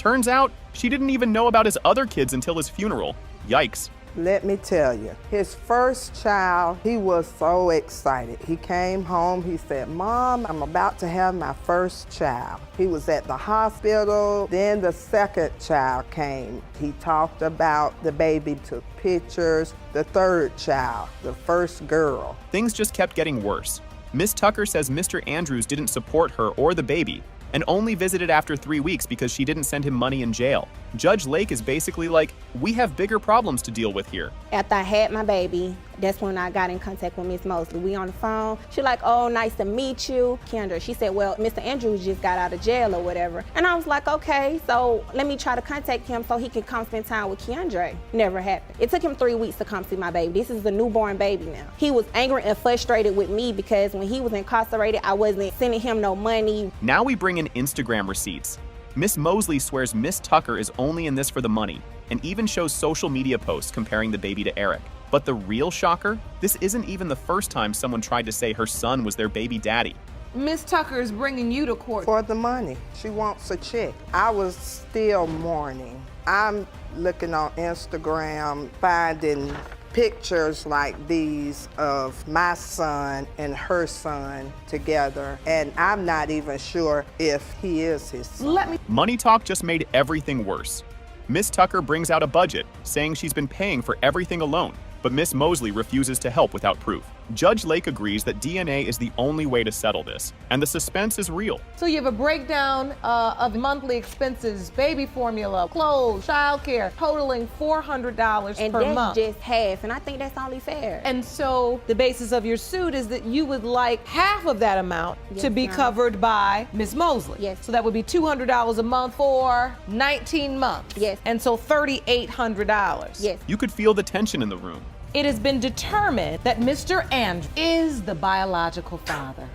Turns out, she didn't even know about his other kids until his funeral. Yikes. Let me tell you, his first child, he was so excited. He came home, he said, Mom, I'm about to have my first child. He was at the hospital, then the second child came. He talked about the baby, took pictures, the third child, the first girl. Things just kept getting worse. Miss Tucker says Mr. Andrews didn't support her or the baby, and only visited after 3 weeks because she didn't send him money in jail. Judge Lake is basically like, we have bigger problems to deal with here. After I had my baby, that's when I got in contact with Miss Mosley. We on the phone. She like, oh, nice to meet you. Kendra, she said, well, Mr. Andrews just got out of jail or whatever. And I was like, okay, so let me try to contact him so he can come spend time with Keandre. Never happened. It took him 3 weeks to come see my baby. This is a newborn baby now. He was angry and frustrated with me because when he was incarcerated, I wasn't sending him no money. Now we bring in Instagram receipts. Miss Mosley swears Miss Tucker is only in this for the money, and even shows social media posts comparing the baby to Eric. But the real shocker? This isn't even the first time someone tried to say her son was their baby daddy. Miss Tucker is bringing you to court. For the money. She wants a check. I was still mourning. I'm looking on Instagram, finding pictures like these of my son and her son together, and I'm not even sure if he is his son. Money talk just made everything worse. Miss Tucker brings out a budget, saying she's been paying for everything alone, but Miss Mosley refuses to help without proof. Judge Lake agrees that DNA is the only way to settle this, and the suspense is real. So you have a breakdown of monthly expenses, baby formula, clothes, childcare, totaling $400 per month. And that's just half, and I think that's only fair. And so the basis of your suit is that you would like half of that amount to be ma'am. covered by Ms. Mosley. Yes. So that would be $200 a month for 19 months. Yes. And so $3,800. Yes. You could feel the tension in the room. It has been determined that Mr. Andrews is the biological father.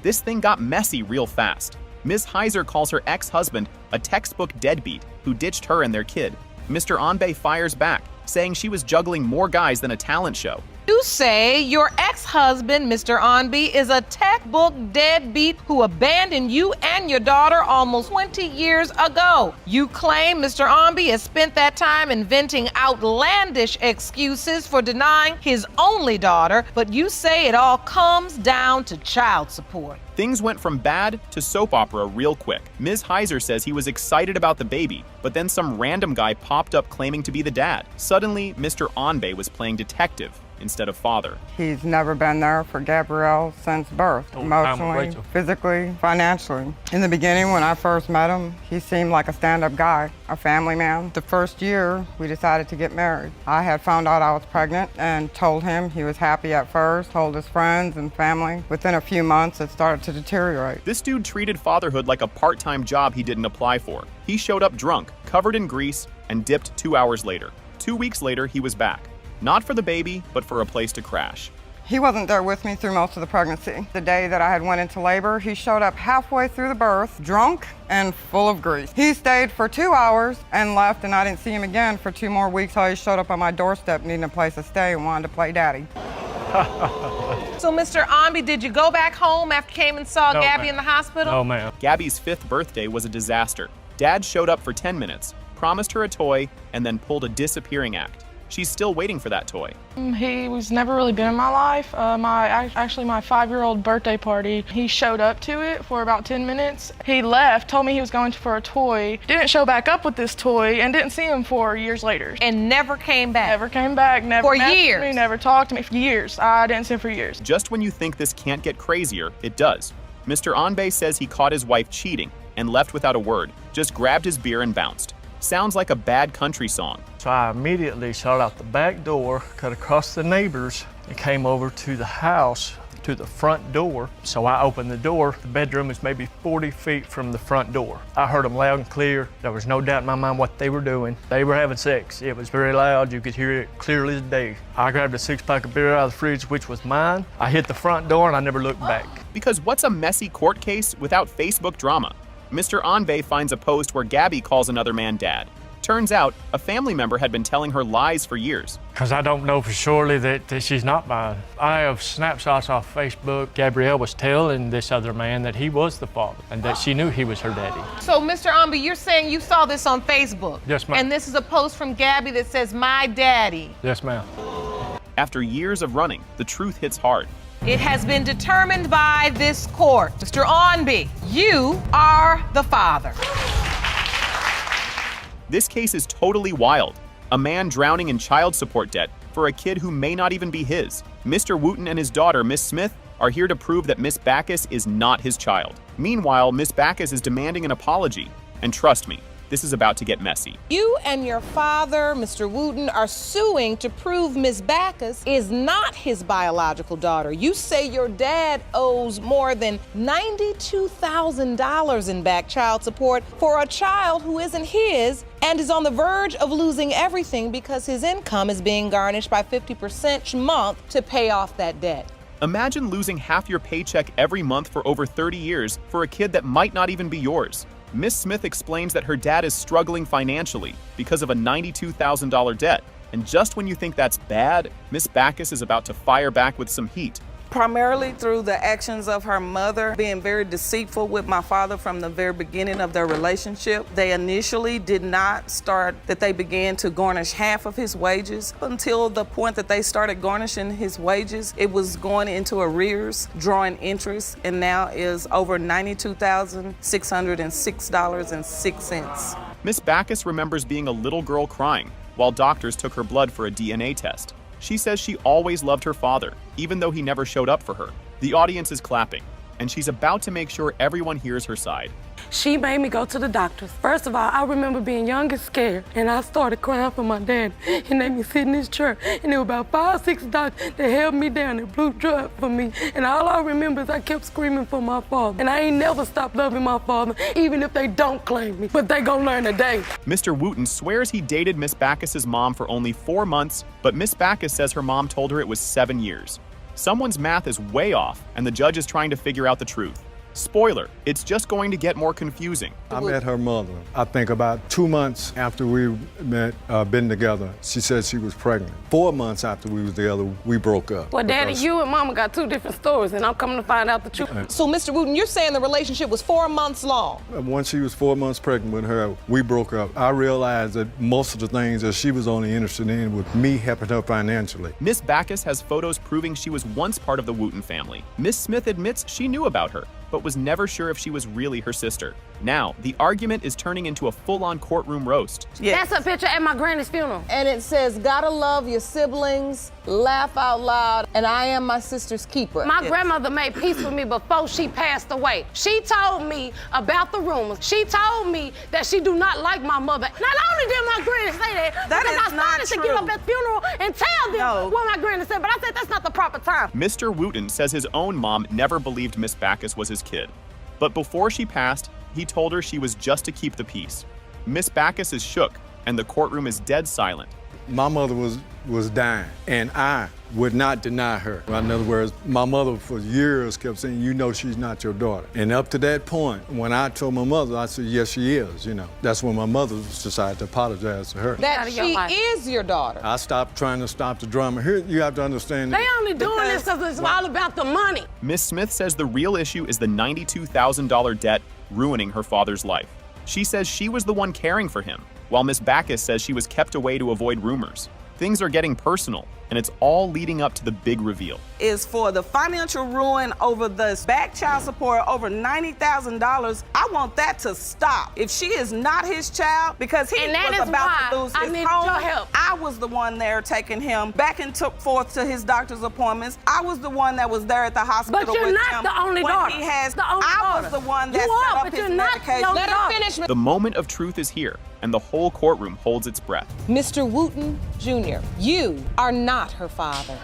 This thing got messy real fast. Ms. Heiser calls her ex-husband a textbook deadbeat who ditched her and their kid. Mr. Onbe fires back, saying she was juggling more guys than a talent show. You say your ex-husband, Mr. Onbe, is a textbook deadbeat who abandoned you and your daughter almost 20 years ago. You claim Mr. Onbe has spent that time inventing outlandish excuses for denying his only daughter, but you say it all comes down to child support. Things went from bad to soap opera real quick. Ms. Heiser says he was excited about the baby, but then some random guy popped up claiming to be the dad. Suddenly, Mr. Onbe was playing detective instead of father. He's never been there for Gabrielle since birth, emotionally, physically, financially. In the beginning, when I first met him, he seemed like a stand-up guy, a family man. The first year, we decided to get married. I had found out I was pregnant and told him. He was happy at first, told his friends and family. Within a few months, it started to deteriorate. This dude treated fatherhood like a part-time job he didn't apply for. He showed up drunk, covered in grease, and dipped 2 hours later. 2 weeks later, he was back. Not for the baby, but for a place to crash. He wasn't there with me through most of the pregnancy. The day that I had went into labor, he showed up halfway through the birth, drunk and full of grease. He stayed for 2 hours and left, and I didn't see him again for 2 more weeks till he showed up on my doorstep needing a place to stay and wanted to play daddy. So, Mr. Onbe, did you go back home after you came and saw Gabby in the hospital? No, ma'am. Gabby's 5th birthday was a disaster. Dad showed up for 10 minutes, promised her a toy, and then pulled a disappearing act. She's still waiting for that toy. He was never really been in my life. My 5-year-old birthday party, he showed up to it for about 10 minutes. He left, told me he was going for a toy, didn't show back up with this toy, and didn't see him for years later. And never came back? Never came back, never for messaged years? me, never talked to me for years. I didn't see him for years. Just when you think this can't get crazier, it does. Mr. Onbe says he caught his wife cheating and left without a word, just grabbed his beer and bounced. Sounds like a bad country song. So I immediately shot out the back door, cut across the neighbors, and came over to the house, to the front door. So I opened the door. The bedroom is maybe 40 feet from the front door. I heard them loud and clear. There was no doubt in my mind what they were doing. They were having sex. It was very loud. You could hear it clearly as day. I grabbed a 6-pack of beer out of the fridge, which was mine. I hit the front door and I never looked back. Because what's a messy court case without Facebook drama? Mr. Onbe finds a post where Gabby calls another man dad. Turns out, a family member had been telling her lies for years. Because I don't know for surely that she's not mine. I have snapshots off Facebook. Gabrielle was telling this other man that he was the father and that she knew he was her daddy. So, Mr. Omby, you're saying you saw this on Facebook? Yes, ma'am. And this is a post from Gabby that says, "My daddy." Yes, ma'am. After years of running, the truth hits hard. It has been determined by this court. Mr. Omby, you are the father. This case is totally wild. A man drowning in child support debt for a kid who may not even be his. Mr. Wooten and his daughter, Miss Smith, are here to prove that Miss Backus is not his child. Meanwhile, Miss Backus is demanding an apology. And trust me, this is about to get messy. You and your father, Mr. Wooten, are suing to prove Miss Backus is not his biological daughter. You say your dad owes more than $92,000 in back child support for a child who isn't his and is on the verge of losing everything because his income is being garnished by 50% each month to pay off that debt. Imagine losing half your paycheck every month for over 30 years for a kid that might not even be yours. Miss Smith explains that her dad is struggling financially because of a $92,000 debt. And just when you think that's bad, Miss Backus is about to fire back with some heat. Primarily through the actions of her mother being very deceitful with my father from the very beginning of their relationship. They initially did not start that they began to garnish half of his wages until the point that they started garnishing his wages. It was going into arrears, drawing interest, and now is over $92,606.06. Miss Backus remembers being a little girl crying while doctors took her blood for a DNA test. She says she always loved her father, even though he never showed up for her. The audience is clapping, and she's about to make sure everyone hears her side. She made me go to the doctors. First of all, I remember being young and scared, and I started crying for my dad. He made me sit in his chair, and there were about 5 or 6 doctors that held me down and blew dry for me. And all I remember is I kept screaming for my father. And I ain't never stopped loving my father, even if they don't claim me. But they gonna learn today. Mr. Wooten swears he dated Miss Backus's mom for only 4 months, but Miss Backus says her mom told her it was 7 years. Someone's math is way off, and the judge is trying to figure out the truth. Spoiler, it's just going to get more confusing. I met her mother, I think about 2 months after we been together. She said she was pregnant. 4 months after we was together, we broke up. Well, Daddy, you and Mama got 2 different stories, and I'm coming to find out the truth. So, Mr. Wooten, you're saying the relationship was 4 months long? Once she was 4 months pregnant with her, we broke up. I realized that most of the things that she was only interested in was me helping her financially. Miss Backus has photos proving she was once part of the Wooten family. Miss Smith admits she knew about her, but was never sure if she was really her sister. Now, the argument is turning into a full-on courtroom roast. Yes. That's a picture at my granny's funeral. And it says, gotta love your siblings, laugh out loud, and I am my sister's keeper. My grandmother made peace with me before she passed away. She told me about the rumors. She told me that she do not like my mother. Not only did my granny say that, because I started to get up at funeral and tell them what my granny said, but I said that's not the proper time. Mr. Wooten says his own mom never believed Miss Backus was his kid. But before she passed, he told her she was just to keep the peace. Miss Backus is shook, and the courtroom is dead silent. My mother was dying, and I would not deny her. In other words, my mother for years kept saying, you know she's not your daughter. And up to that point, when I told my mother, I said, yes, she is, you know. That's when my mother decided to apologize to her. That she is your daughter. I stopped trying to stop the drama. Here, you have to understand. They only doing this because it's all about the money. Miss Smith says the real issue is the $92,000 debt ruining her father's life. She says she was the one caring for him, while Miss Backus says she was kept away to avoid rumors. Things are getting personal, and it's all leading up to the big reveal. Is for the financial ruin over the back child support, over $90,000. I want that to stop. If she is not his child, because he was about to lose his home, your help. I was the one there taking him back and forth to his doctor's appointments. I was the one that was there at the hospital but you're with not him. The only when daughter. He has, the only I was the one that set up his medication. Let her finish. The moment of truth is here, and the whole courtroom holds its breath. Mr. Wooten Jr., you are not her father.